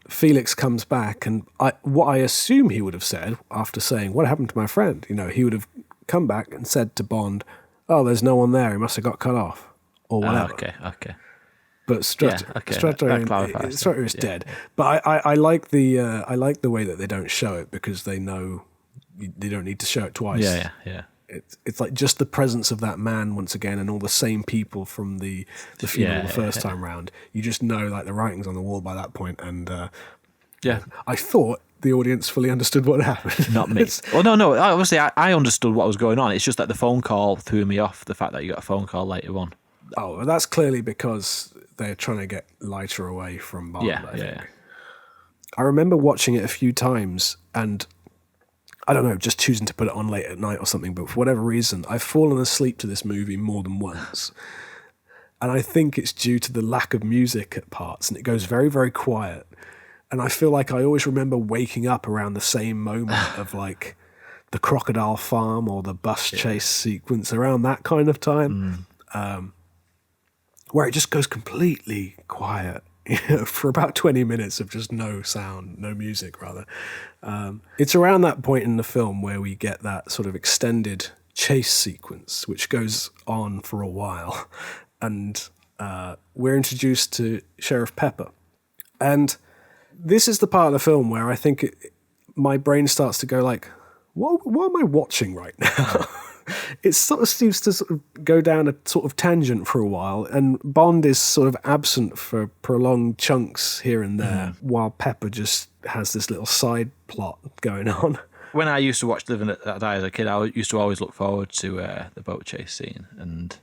S1: Felix comes back, and what I assume he would have said after saying, "What happened to my friend?" He would have come back and said to Bond, "Oh, there's no one there. He must have got cut off, or whatever."
S2: Okay.
S1: But Strutter is dead. But I like the way that they don't show it because they know they don't need to show it twice.
S2: Yeah.
S1: It's like just the presence of that man once again, and all the same people from the funeral the first time round. You just know like the writing's on the wall by that point, and I thought the audience fully understood what happened.
S2: Not me. Well, no. Obviously, I understood what was going on. It's just that the phone call threw me off. The fact that you got a phone call later on.
S1: Oh, well, that's clearly because they're trying to get Leiter away from Bond. I think. I remember watching it a few times, and I don't know, just choosing to put it on late at night or something, but for whatever reason, I've fallen asleep to this movie more than once. And I think it's due to the lack of music at parts, and it goes very, very quiet. And I feel like I always remember waking up around the same moment of like the crocodile farm or the bus chase sequence, around that kind of time, where it just goes completely quiet. For about 20 minutes of just no sound, no music, rather. It's around that point in the film where we get that sort of extended chase sequence, which goes on for a while. And we're introduced to Sheriff Pepper. And this is the part of the film where I think my brain starts to go like, what am I watching right now? It sort of seems to sort of go down a sort of tangent for a while, and Bond is sort of absent for prolonged chunks here and there, while Pepper just has this little side plot going on.
S2: When I used to watch Living That Die as a kid, I used to always look forward to the boat chase scene, and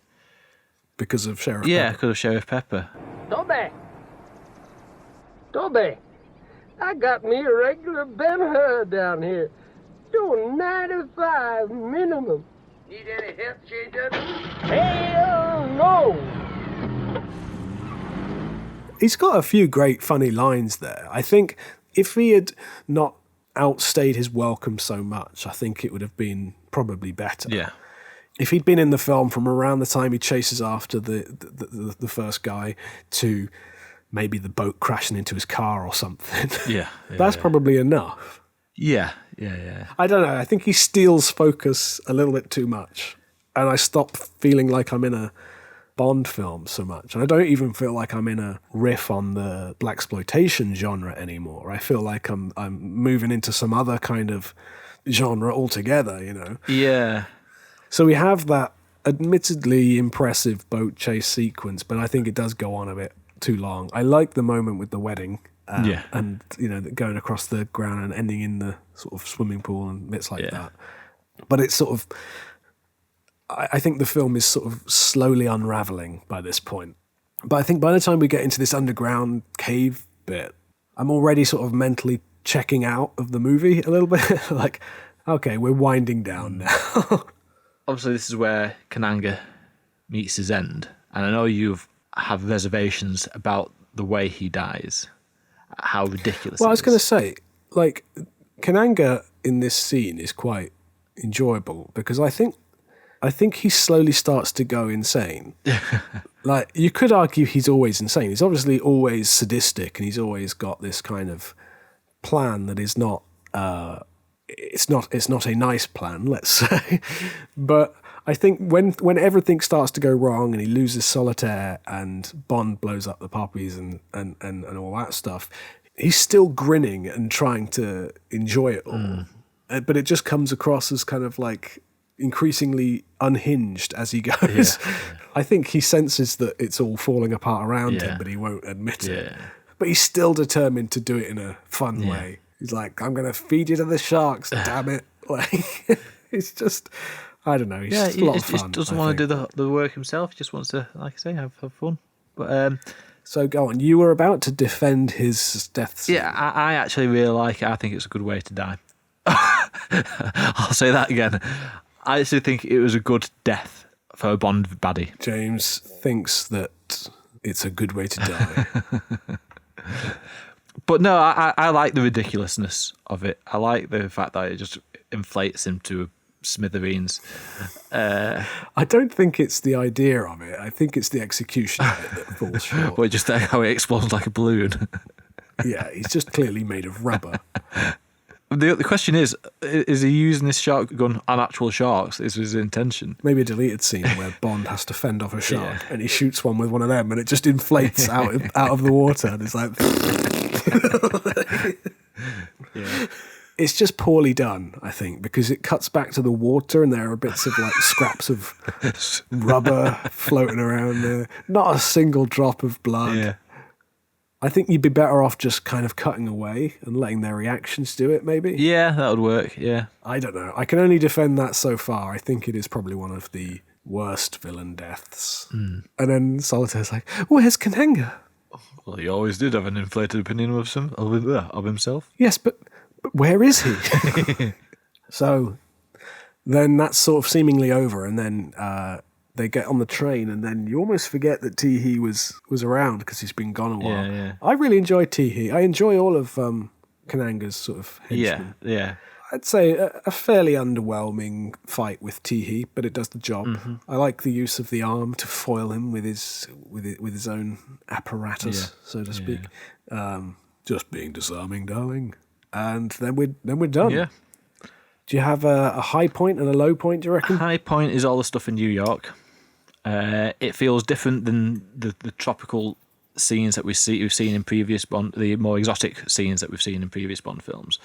S1: because of Sheriff
S2: Pepper.
S1: Pepper.
S2: Because of Sheriff Pepper.
S11: Toby, I got me a regular Ben-Hur down here, doing 95 minimum. Need any help, J.W.? Hell no!
S1: He's got a few great funny lines there. I think if he had not outstayed his welcome so much, I think it would have been probably better.
S2: Yeah.
S1: If he'd been in the film from around the time he chases after the first guy to maybe the boat crashing into his car or something, that's probably enough.
S2: Yeah.
S1: I don't know. I think he steals focus a little bit too much, and I stop feeling like I'm in a Bond film so much. And I don't even feel like I'm in a riff on the blaxploitation genre anymore. I feel like I'm moving into some other kind of genre altogether, you know?
S2: Yeah.
S1: So we have that admittedly impressive boat chase sequence, but I think it does go on a bit too long. I like the moment with the wedding. And, you know, going across the ground and ending in the sort of swimming pool and bits like that. But it's sort of... I think the film is sort of slowly unraveling by this point. But I think by the time we get into this underground cave bit, I'm already sort of mentally checking out of the movie a little bit. Like, okay, we're winding down now.
S2: Obviously, this is where Kananga meets his end. And I know you have reservations about the way he dies. How ridiculous.
S1: Well, I was going to say, like, Kananga in this scene is quite enjoyable because I think he slowly starts to go insane. Like, you could argue he's always insane. He's obviously always sadistic, and he's always got this kind of plan that is not. It's not a nice plan, let's say. But I think when everything starts to go wrong and he loses Solitaire and Bond blows up the puppies and all that stuff, he's still grinning and trying to enjoy it all. But it just comes across as kind of like increasingly unhinged as he goes. I think he senses that it's all falling apart around him, but he won't admit it. But he's still determined to do it in a fun way. He's like, I'm going to feed you to the sharks, damn it. Like, it's just... I don't know. He's just a lot of fun.
S2: He just doesn't want to do the work himself. He just wants to, like I say, have fun. But
S1: so go on. You were about to defend his death scene.
S2: Yeah, I actually really like it. I think it's a good way to die. I'll say that again. I actually think it was a good death for a Bond baddie.
S1: James thinks that it's a good way to die.
S2: But no, I like the ridiculousness of it. I like the fact that it just inflates him to smithereens.
S1: I don't think it's the idea of it. I think it's the execution of it that falls short.
S2: Well, just how it explodes like a balloon.
S1: Yeah, he's just clearly made of rubber.
S2: The question is he using this shark gun on actual sharks? Is his intention?
S1: Maybe a deleted scene where Bond has to fend off a shark and he shoots one with one of them and it just inflates out of the water and it's like... It's just poorly done, I think, because it cuts back to the water and there are bits of like scraps of rubber floating around there. Not a single drop of blood.
S2: Yeah.
S1: I think you'd be better off just kind of cutting away and letting their reactions do it, maybe.
S2: Yeah, that would work, yeah.
S1: I don't know. I can only defend that so far. I think it is probably one of the worst villain deaths. And then Solitaire's like, where's Kananga?
S2: Well, he always did have an inflated opinion of himself.
S1: Yes, but where is he? So then that's sort of seemingly over, and then they get on the train, and then you almost forget that Tee-Hee was around because he's been gone a while.
S2: Yeah.
S1: I really enjoy Tee-Hee. I enjoy all of Kananga's sort of henchmen.
S2: Yeah.
S1: I'd say a fairly underwhelming fight with Tee-Hee, but it does the job. Mm-hmm. I like the use of the arm to foil him with his own apparatus, so to speak. Just being disarming, darling. And then we're done.
S2: Yeah.
S1: Do you have a high point and a low point, do you reckon?
S2: High point is all the stuff in New York. It feels different than the tropical scenes that we've seen in previous Bond, the more exotic scenes that we've seen in previous Bond films.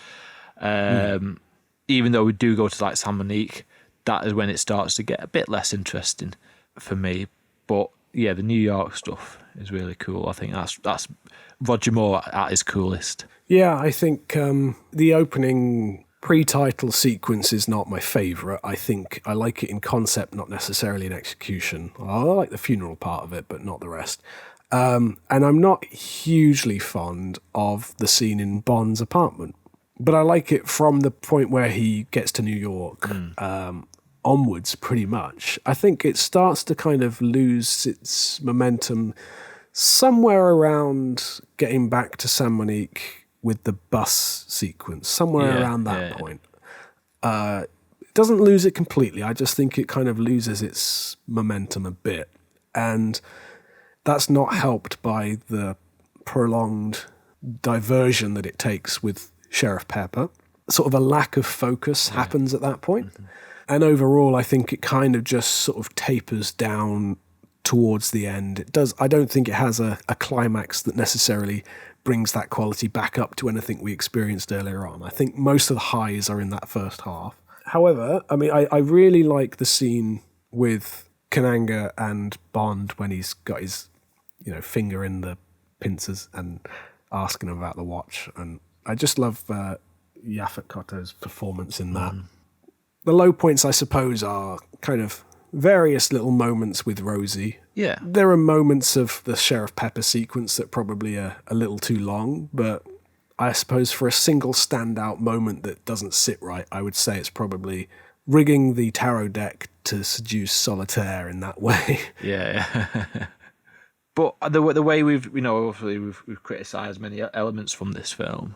S2: Even though we do go to like San Monique, that is when it starts to get a bit less interesting for me. But yeah, the New York stuff is really cool. I think that's Roger Moore at his coolest. Yeah,
S1: I think the opening pre-title sequence is not my favourite. I think I like it in concept, not necessarily in execution. I like the funeral part of it, but not the rest. And I'm not hugely fond of the scene in Bond's apartment, but I like it from the point where he gets to New York onwards, pretty much. I think it starts to kind of lose its momentum somewhere around getting back to San Monique with the bus sequence, somewhere around that point. It doesn't lose it completely. I just think it kind of loses its momentum a bit. And that's not helped by the prolonged diversion that it takes with Sheriff Pepper. Sort of a lack of focus happens at that point. Mm-hmm. And overall, I think it kind of just sort of tapers down towards the end. It does. I don't think it has a climax that necessarily brings that quality back up to anything we experienced earlier on. I think most of the highs are in that first half. However, I mean, I really like the scene with Kananga and Bond when he's got his, finger in the pincers and asking him about the watch. And I just love Yaphet Kotto's performance in that. The low points, I suppose, are kind of various little moments with Rosie.
S2: Yeah.
S1: There are moments of the Sheriff Pepper sequence that probably are a little too long, but I suppose for a single standout moment that doesn't sit right, I would say it's probably rigging the tarot deck to seduce Solitaire in that way.
S2: Yeah. But the way we've criticised many elements from this film,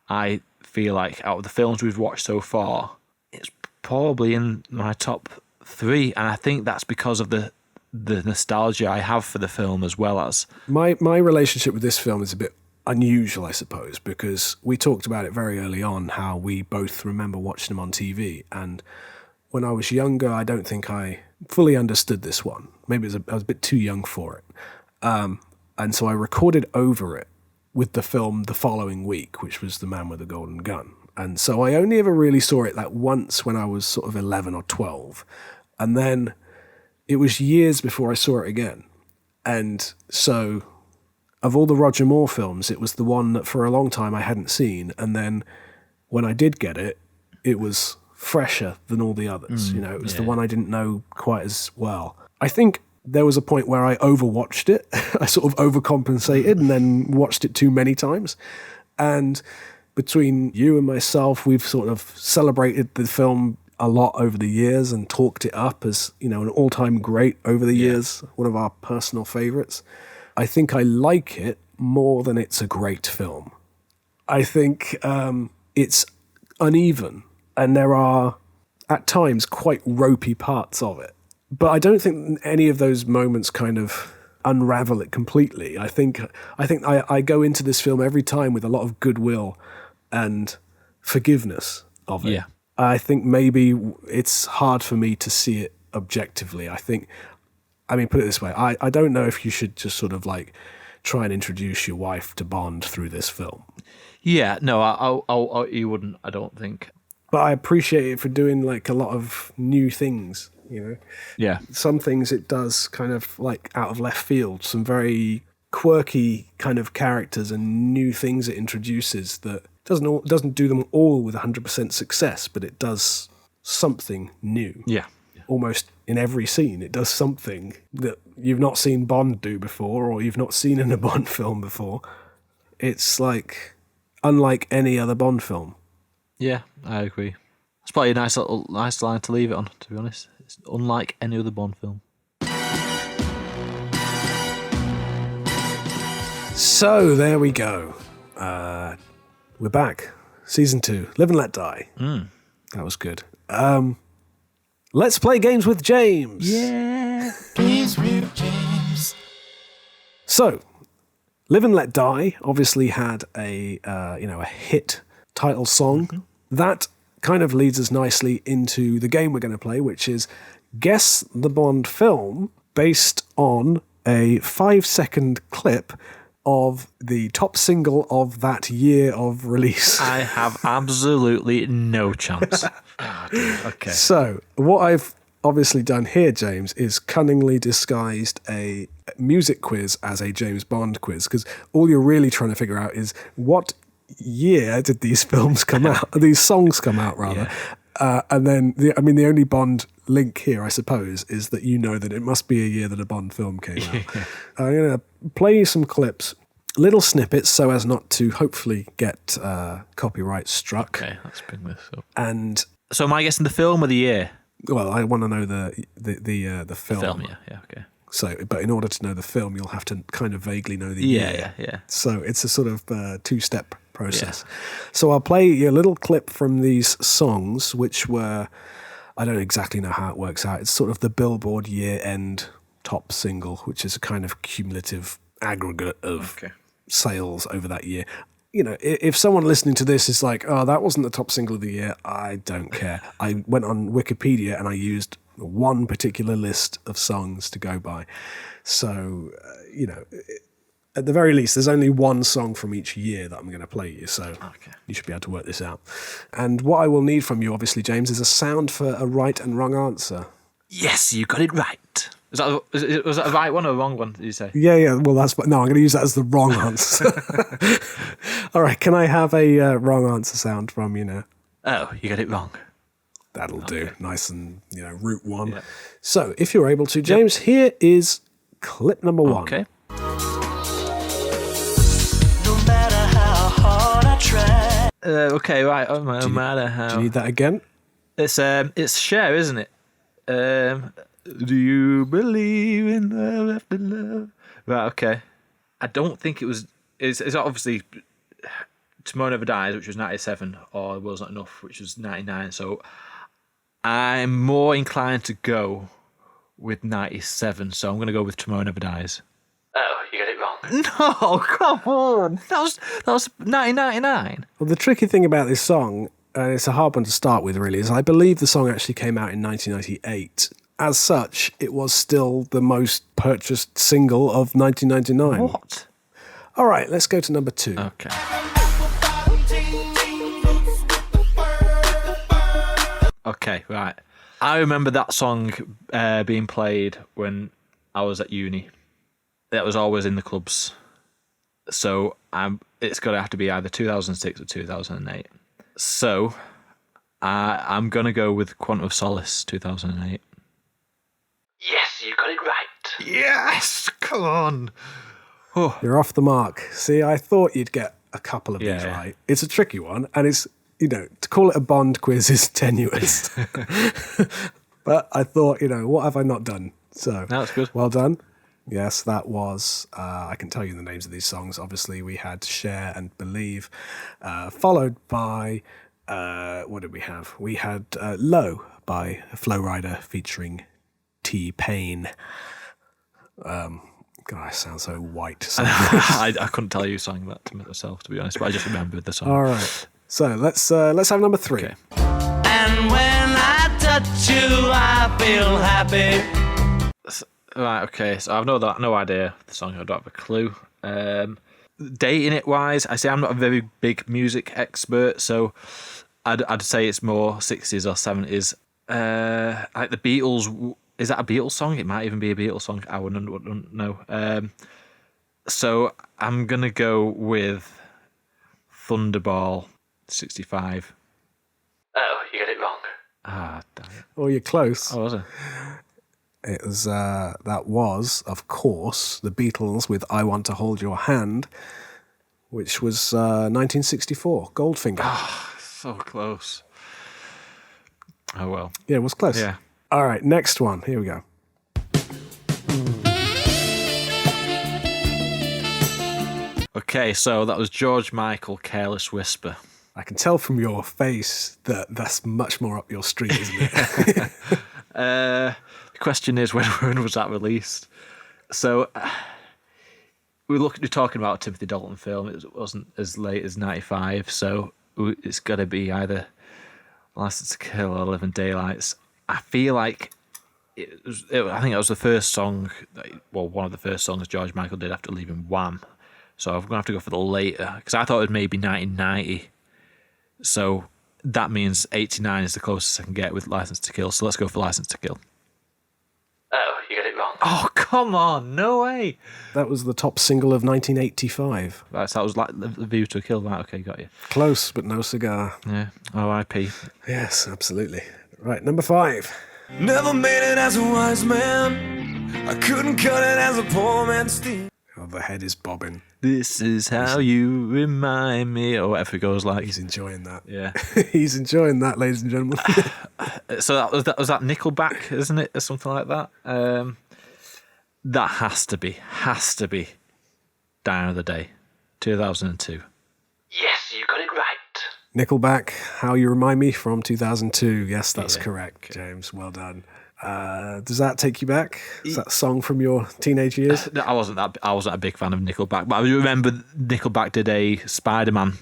S2: I feel like out of the films we've watched so far, it's probably in my top 3, and I think that's because of the nostalgia I have for the film, as well as
S1: my relationship with this film is a bit unusual, I suppose, because we talked about it very early on, how we both remember watching them on TV, and when I was younger, I don't think I fully understood this one. Maybe I was a bit too young for it, and so I recorded over it with the film the following week, which was The Man with the Golden Gun. And so I only ever really saw it that once when I was sort of 11 or 12. And then it was years before I saw it again. And so of all the Roger Moore films, it was the one that for a long time I hadn't seen. And then when I did get it, it was fresher than all the others. It was the one I didn't know quite as well. I think there was a point where I overwatched it. I sort of overcompensated and then watched it too many times. And between you and myself, we've sort of celebrated the film a lot over the years and talked it up as, an all-time great over the years, one of our personal favorites. I think I like it more than it's a great film. I think it's uneven, and there are, at times, quite ropey parts of it. But I don't think any of those moments kind of unravel it completely. I think I go into this film every time with a lot of goodwill and forgiveness of it. Yeah. I think maybe it's hard for me to see it objectively. Put it this way, I don't know if you should just sort of like try and introduce your wife to Bond through this film.
S2: Yeah, no, you wouldn't, I don't think.
S1: But I appreciate it for doing like a lot of new things,
S2: Yeah.
S1: Some things it does kind of like out of left field, some very quirky kind of characters and new things it introduces that doesn't do them all with 100% success, but it does something new.
S2: Yeah.
S1: Almost in every scene, it does something that you've not seen Bond do before, or you've not seen in a Bond film before. It's like unlike any other Bond film.
S2: Yeah, I agree. It's probably a nice line to leave it on, to be honest. It's unlike any other Bond film.
S1: So there we go. We're back. Season 2, Live and Let Die. That was good. Let's play games with James.
S2: Yeah.
S12: Games with James.
S1: So, Live and Let Die obviously had a hit title song. Mm-hmm. That kind of leads us nicely into the game we're going to play, which is Guess the Bond Film based on a 5-second clip of the top single of that year of release.
S2: I have absolutely no chance. Oh, dear. Okay.
S1: So, what I've obviously done here, James, is cunningly disguised a music quiz as a James Bond quiz, because all you're really trying to figure out is what year did these films come out, these songs come out, rather. Yeah. And then, the only Bond link here, I suppose, is that you know that it must be a year that a Bond film came out. I'm going to play you some clips, little snippets, so as not to hopefully get copyright struck.
S2: Okay, let's bring this up.
S1: And
S2: so, am I guessing the film or the year?
S1: Well, I want to know the film.
S2: Film, yeah, okay.
S1: So, but in order to know the film, you'll have to kind of vaguely know the year.
S2: Yeah.
S1: So it's a sort of two-step process. Yeah. So I'll play you a little clip from these songs, which were, I don't exactly know how it works out. It's sort of the Billboard year-end top single, which is a kind of cumulative aggregate of sales over that year. You know, if someone listening to this is like, oh, that wasn't the top single of the year, I don't care. I went on Wikipedia and I used one particular list of songs to go by. So, at the very least, there's only one song from each year that I'm going to play you. So you should be able to work this out. And what I will need from you, obviously, James, is a sound for a right and wrong answer.
S2: Yes, you got it right. Was that a right one or a wrong one, did you say?
S1: Yeah. Well, I'm going to use that as the wrong answer. All right, can I have a wrong answer sound from you now?
S2: Oh, you got it wrong.
S1: That'll do. Nice and, route one. Yeah. So, if you're able to, James, here is clip number one.
S2: Okay.
S12: No matter how hard I try.
S2: Okay, right. No matter how.
S1: Do you need that again?
S2: It's Cher, isn't it? Do you believe in love after love? Right, okay. I don't think it was... It's obviously Tomorrow Never Dies, which was 97, or Will's Not Enough, which was 99, so I'm more inclined to go with 97, so I'm going to go with Tomorrow Never Dies.
S5: Oh, you got it wrong.
S2: No, come on. That was 1999.
S1: Well, the tricky thing about this song, and it's a hard one to start with, really, is I believe the song actually came out in 1998. As such, it was still the most purchased single of 1999.
S2: What?
S1: All right, let's go to number 2.
S2: Okay. Okay, right. I remember that song being played when I was at uni. That was always in the clubs. So it's got to have to be either 2006 or 2008. So I'm going to go with Quantum of Solace, 2008.
S5: Yes, you got it right.
S2: Yes! Come on!
S1: Oh. You're off the mark. See, I thought you'd get a couple of these right. It's a tricky one, and it's, to call it a Bond quiz is tenuous. But I thought, what have I not done? So,
S2: that's good.
S1: Well done. Yes, that was, I can tell you the names of these songs. Obviously, we had Share and Believe, followed by, what did we have? We had Low by Flow Rider featuring T-Pain. God, I sound so white.
S2: I couldn't tell you sang that to myself, to be honest, but I just remembered the song.
S1: All right. So let's have number 3.
S2: Okay.
S12: And when I touch you, I feel happy.
S2: Right, okay, so I've no idea the song, I don't have a clue. Dating it wise, I say I'm not a very big music expert, so I'd say it's more 60s or 70s. Like the Beatles, is that a Beatles song? It might even be a Beatles song, I wouldn't know. So I'm going to go with Thunderball 65.
S5: Oh, you got it wrong.
S2: Ah, damn it.
S1: Oh, you're close.
S2: Oh, was it?
S1: It was, that was, of course, the Beatles with I Want to Hold Your Hand, which was 1964, Goldfinger.
S2: Oh, so close. Oh, well.
S1: Yeah, it was close.
S2: Yeah.
S1: All right, next one. Here we go.
S2: Okay, so that was George Michael, Careless Whisper.
S1: I can tell from your face that that's much more up your street, isn't it?
S2: The question is, when was that released? So we're talking about a Timothy Dalton film. It wasn't as late as 95, so it's got to be either License to Kill or Living Daylights. I feel like I think it was the first song, one of the first songs George Michael did after leaving Wham. So I'm going to have to go for the later, because I thought it was maybe 1990. So that means 89 is the closest I can get with License to Kill. So let's go for License to Kill.
S5: Oh, you got it wrong.
S2: Oh, come on. No way.
S1: That was the top single of 1985.
S2: Right, so that was like The View to a Kill. Right, okay, got you.
S1: Close, but no cigar.
S2: Yeah, R.I.P.
S1: Yes, absolutely. Right, number 5.
S12: Never made it as a wise man. I couldn't cut it as a poor man Steve.
S1: Oh, the head is bobbing.
S2: This is how you remind me, or whatever it goes like.
S1: He's enjoying that.
S2: Yeah.
S1: He's enjoying that, ladies and gentlemen.
S2: So that was that Nickelback, isn't it, or something like that? That has to be Down of the Day, 2002.
S5: Yes, you got it right.
S1: Nickelback, How You Remind Me from 2002. Yes, that's correct, James. Well done. Does that take you back? Is that a song from your teenage years?
S2: I wasn't a big fan of Nickelback, but I remember Nickelback did a Spider-Man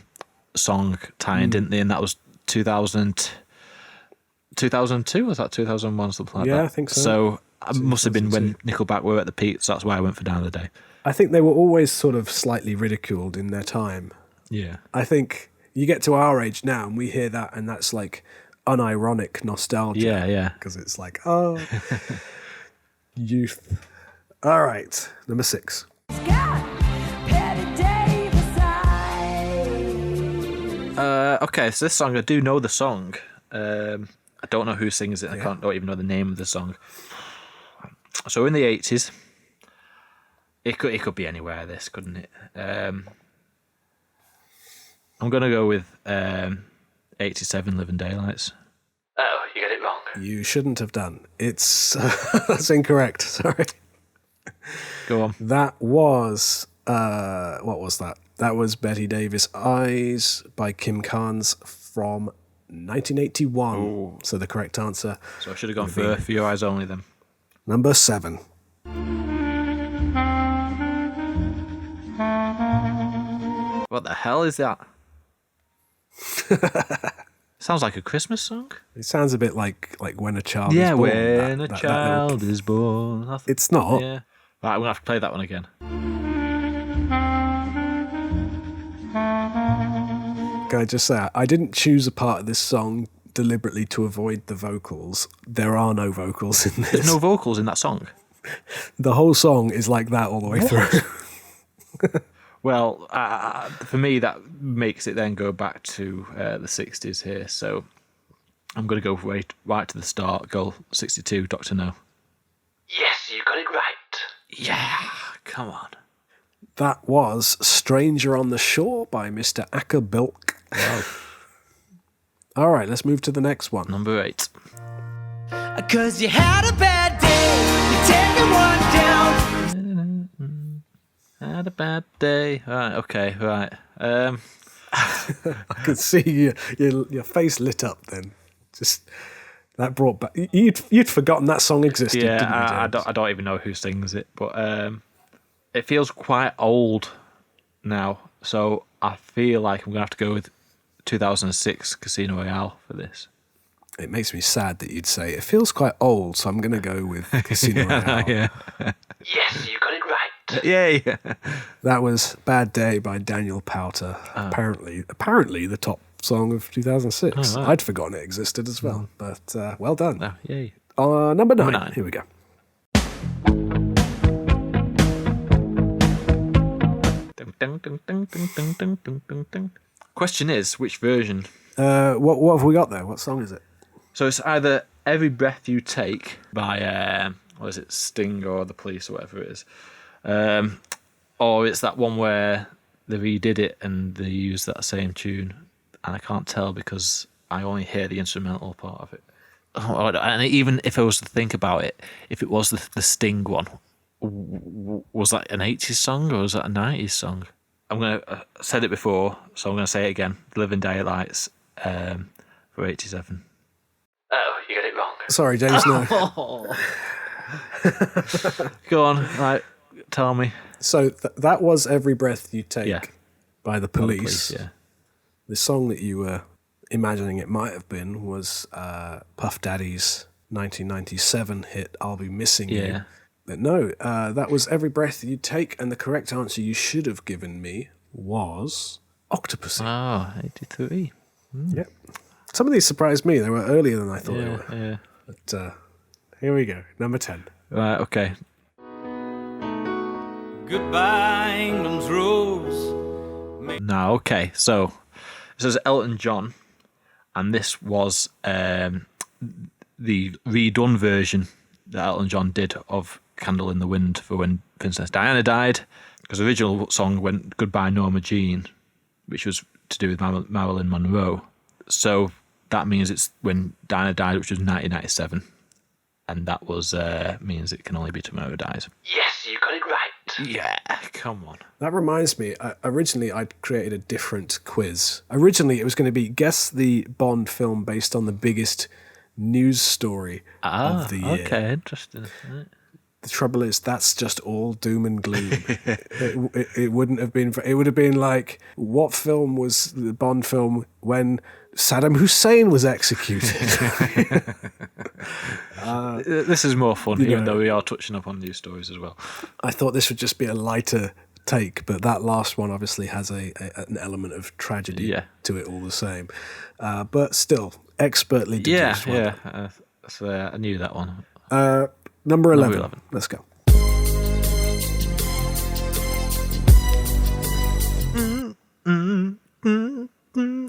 S2: song tie-in, didn't they? And that was 2002, was that 2001, something like that?
S1: Yeah, I think so.
S2: So it must have been when Nickelback were at the peak, so that's why I went for Down of the Day.
S1: I think they were always sort of slightly ridiculed in their time.
S2: Yeah.
S1: I think you get to our age now and we hear that and that's like unironic nostalgia.
S2: Yeah.
S1: Because it's like, oh, youth. All right, number 6.
S2: Okay, so this song, I do know the song. I don't know who sings it. I don't even know the name of the song. So in the 80s, it could be anywhere, this, couldn't it? I'm going to go with 87 Living Daylights.
S5: Oh, you got it wrong.
S1: You shouldn't have done. It's that's incorrect. Sorry.
S2: Go on.
S1: That was what was that? That was Betty Davis' Eyes by Kim Carnes from 1981. Ooh. So the correct answer.
S2: So I should have gone for Your Eyes Only then.
S1: Number 7.
S2: What the hell is that? Sounds like a Christmas song.
S1: It sounds a bit like When a Child Is Born.
S2: Yeah, When a Child Is Born.
S1: It's not.
S2: Yeah. Right, I'm going to have to play that one again.
S1: Can I just say, I didn't choose a part of this song deliberately to avoid the vocals. There are no vocals in this.
S2: There's no vocals in that song?
S1: The whole song is like that all the way through.
S2: Well, for me, that makes it then go back to the 60s here. So I'm going to go right to the start, goal 62, Dr. No.
S5: Yes, you got it right.
S2: Yeah, come on.
S1: That was Stranger on the Shore by Mr. Ackerbilk.
S2: Wow.
S1: All right, let's move to the next one.
S2: Number 8.
S12: 'Cause you had a bad day, you're taking one down.
S2: Had a bad day. Right, okay, right.
S1: I could see your face lit up then. Just that brought back. You'd forgotten that song existed.
S2: Yeah,
S1: didn't you, James?
S2: I don't even know who sings it, but it feels quite old now. So I feel like I'm gonna have to go with 2006 Casino Royale for this.
S1: It makes me sad that you'd say it feels quite old, so I'm going to go with Casino Royale.
S2: Yeah.
S5: Yes, you got it right.
S2: Yay!
S1: That was Bad Day by Daniel Powter. Apparently the top song of 2006.
S2: Oh, right.
S1: I'd forgotten it existed as well, but well done.
S2: Oh, yay.
S1: Number 9. Here we go.
S2: Question is, which version?
S1: What have we got there? What song is it?
S2: So it's either Every Breath You Take by, what is it, Sting or The Police or whatever it is. Or it's that one where they redid it and they used that same tune. And I can't tell because I only hear the instrumental part of it. And even if I was to think about it, if it was the Sting one, was that an 80s song or was that a 90s song? I'm going to, said it before, so I'm going to say it again. Living Daylights for 87.
S5: Oh, you got it wrong.
S1: Sorry, James, no.
S2: Go on, right, tell me.
S1: So that was Every Breath You Take by The Police.
S2: By The Police, yeah.
S1: The song that you were imagining it might have been was Puff Daddy's 1997 hit I'll Be Missing You.
S2: Yeah.
S1: But no, that was Every Breath You Take, and the correct answer you should have given me was Octopussy.
S2: Oh, 83.
S1: Yep. Some of these surprised me. They were earlier than I thought they were.
S2: Yeah.
S1: But here we go. Number 10.
S2: Right, okay.
S12: Goodbye, England's rose.
S2: Now, okay, so this is Elton John, and this was the redone version that Elton John did of Candle in the Wind for when Princess Diana died, because the original song went Goodbye Norma Jean, which was to do with Marilyn Monroe. So that means it's when Diana died, which was 1997, and that was means it can only be Tomorrow Dies.
S12: Yes, you got it right.
S2: Yeah, come on.
S1: That reminds me, originally I'd created a different quiz. Originally it was going to be guess the Bond film based on the biggest news story of the year.
S2: Okay, interesting. Right.
S1: The trouble is, that's just all doom and gloom. it wouldn't have been. It would have been like, what film was the Bond film when Saddam Hussein was executed?
S2: This is more fun, even though we are touching up on news stories as well.
S1: I thought this would just be a lighter take, but that last one obviously has an element of tragedy to it all the same. But still, expertly deduced.
S2: So I knew that one.
S1: Number 11. Let's go.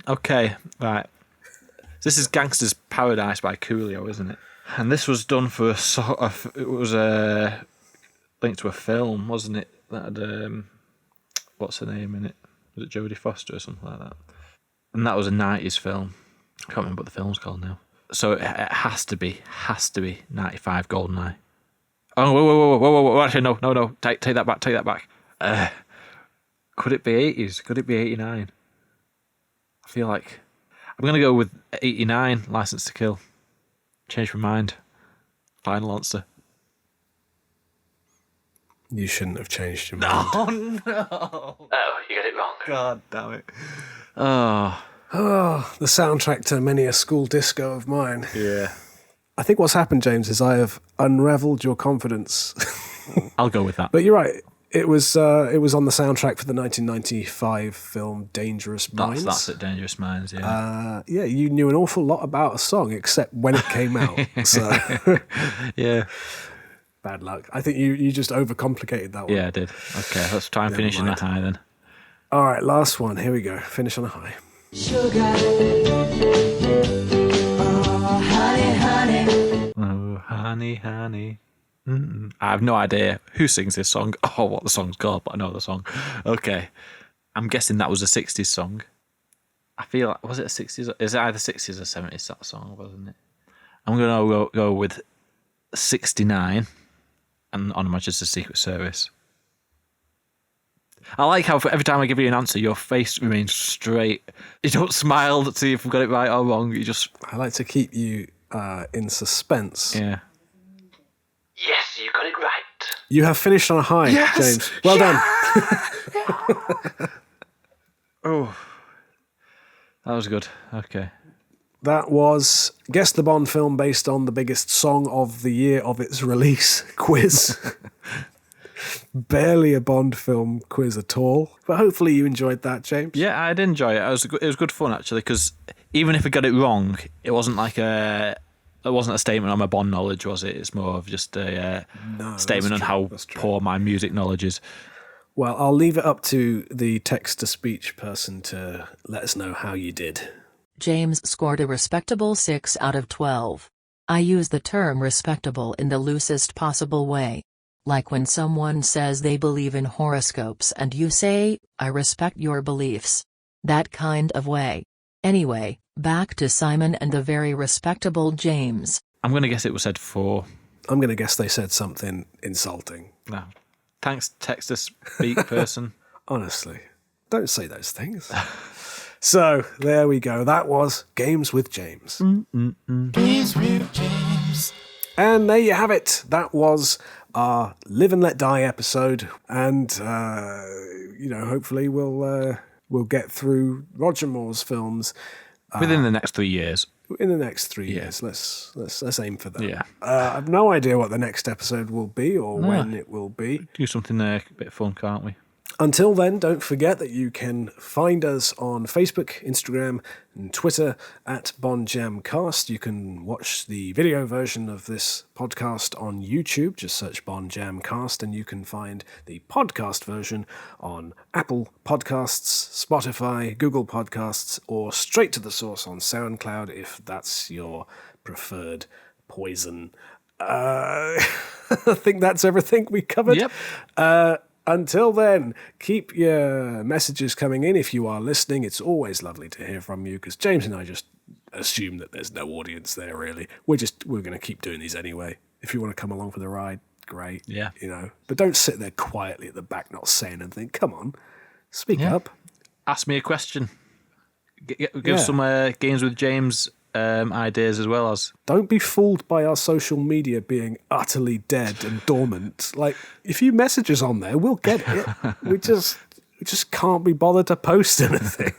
S2: Okay, right. This is Gangster's Paradise by Coolio, isn't it? And this was done for a sort of... It was linked to a film, wasn't it? That had, what's her name in it? Was it Jodie Foster or something like that? And that was a 90s film. I can't remember what the film's called now. So it has to be 95 GoldenEye. Oh, whoa. Actually, no. Take that back. Could it be 80s? Could it be 89? I feel like I'm going to go with 89, License to Kill. Change my mind. Final answer.
S1: You shouldn't have changed your mind.
S2: Oh, no.
S12: Oh, you got it wrong.
S2: God damn it. Oh,
S1: the soundtrack to many a school disco of mine.
S2: yeah.
S1: I think what's happened, James, is I have unraveled your confidence.
S2: I'll go with that.
S1: But you're right. It was on the soundtrack for the 1995 film Dangerous Minds.
S2: That's it, Dangerous Minds, yeah.
S1: You knew an awful lot about a song, except when it came out. So
S2: yeah.
S1: Bad luck. I think you just overcomplicated that one.
S2: Yeah, I did. Okay, let's try and finish in that high then.
S1: All right, last one. Here we go. Finish on a high.
S12: Sugar. Oh, honey.
S2: Oh, honey. I have no idea who sings this song or what the song's called, but I know the song. Okay. I'm guessing that was a 60s song. I feel like, was it a 60s? Is it either 60s or 70s, that song, wasn't it? I'm going to go with 69 and On Majesty's Secret Service. I like how every time I give you an answer, your face remains straight. You don't smile to see if I've got it right or wrong. You just...
S1: I like to keep you in suspense.
S2: Yeah.
S12: Yes, you got it right.
S1: You have finished on a high,
S2: yes!
S1: James. Well done.
S2: Oh, that was good. Okay.
S1: That was Guess the Bond film based on the biggest song of the year of its release quiz. Barely a Bond film quiz at all. But hopefully you enjoyed that, James.
S2: Yeah, I did enjoy it. It was good fun, actually, because even if I got it wrong, it wasn't like it wasn't a statement on my Bond knowledge, was it? It's more of just a statement on how poor my music knowledge is.
S1: Well, I'll leave it up to the text-to-speech person to let us know how you did.
S13: James scored a respectable 6 out of 12. I use the term respectable in the loosest possible way. Like when someone says they believe in horoscopes and you say, I respect your beliefs. That kind of way. Anyway, back to Simon and the very respectable James.
S2: I'm going to guess it was said 4.
S1: I'm going to guess they said something insulting.
S2: No. Thanks, text-to-speak person.
S1: Honestly, don't say those things. So, there we go. That was Games with James.
S12: Games with James.
S1: And there you have it. That was our Live and Let Die episode. And, hopefully we'll get through Roger Moore's films.
S2: Within the next 3 years.
S1: in the next 3 years. Let's aim for that.
S2: Yeah.
S1: I have no idea what the next episode will be or when it will be.
S2: Do something a bit fun, can't we?
S1: Until then, don't forget that you can find us on Facebook, Instagram, and Twitter at BonJamCast. You can watch the video version of this podcast on YouTube. Just search BonJamCast, and you can find the podcast version on Apple Podcasts, Spotify, Google Podcasts, or straight to the source on SoundCloud if that's your preferred poison. I think that's everything we covered.
S2: Yep.
S1: Until then, keep your messages coming in if you are listening. It's always lovely to hear from you because James and I just assume that there's no audience there, really. We're going to keep doing these anyway. If you want to come along for the ride, great.
S2: Yeah.
S1: But don't sit there quietly at the back not saying anything. Come on, speak up.
S2: Ask me a question. Give some Games with James ideas as well as.
S1: Don't be fooled by our social media being utterly dead and dormant. Like, if you message us on there, we'll get it. We just can't be bothered to post anything.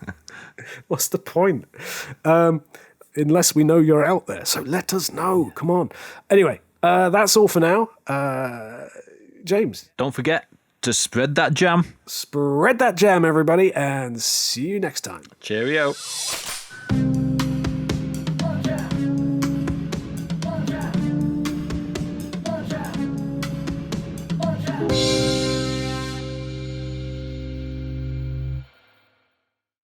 S1: What's the point? Unless we know you're out there. So let us know. Come on. Anyway, that's all for now. James.
S2: Don't forget to spread that jam.
S1: Spread that jam, everybody, and see you next time.
S2: Cheerio.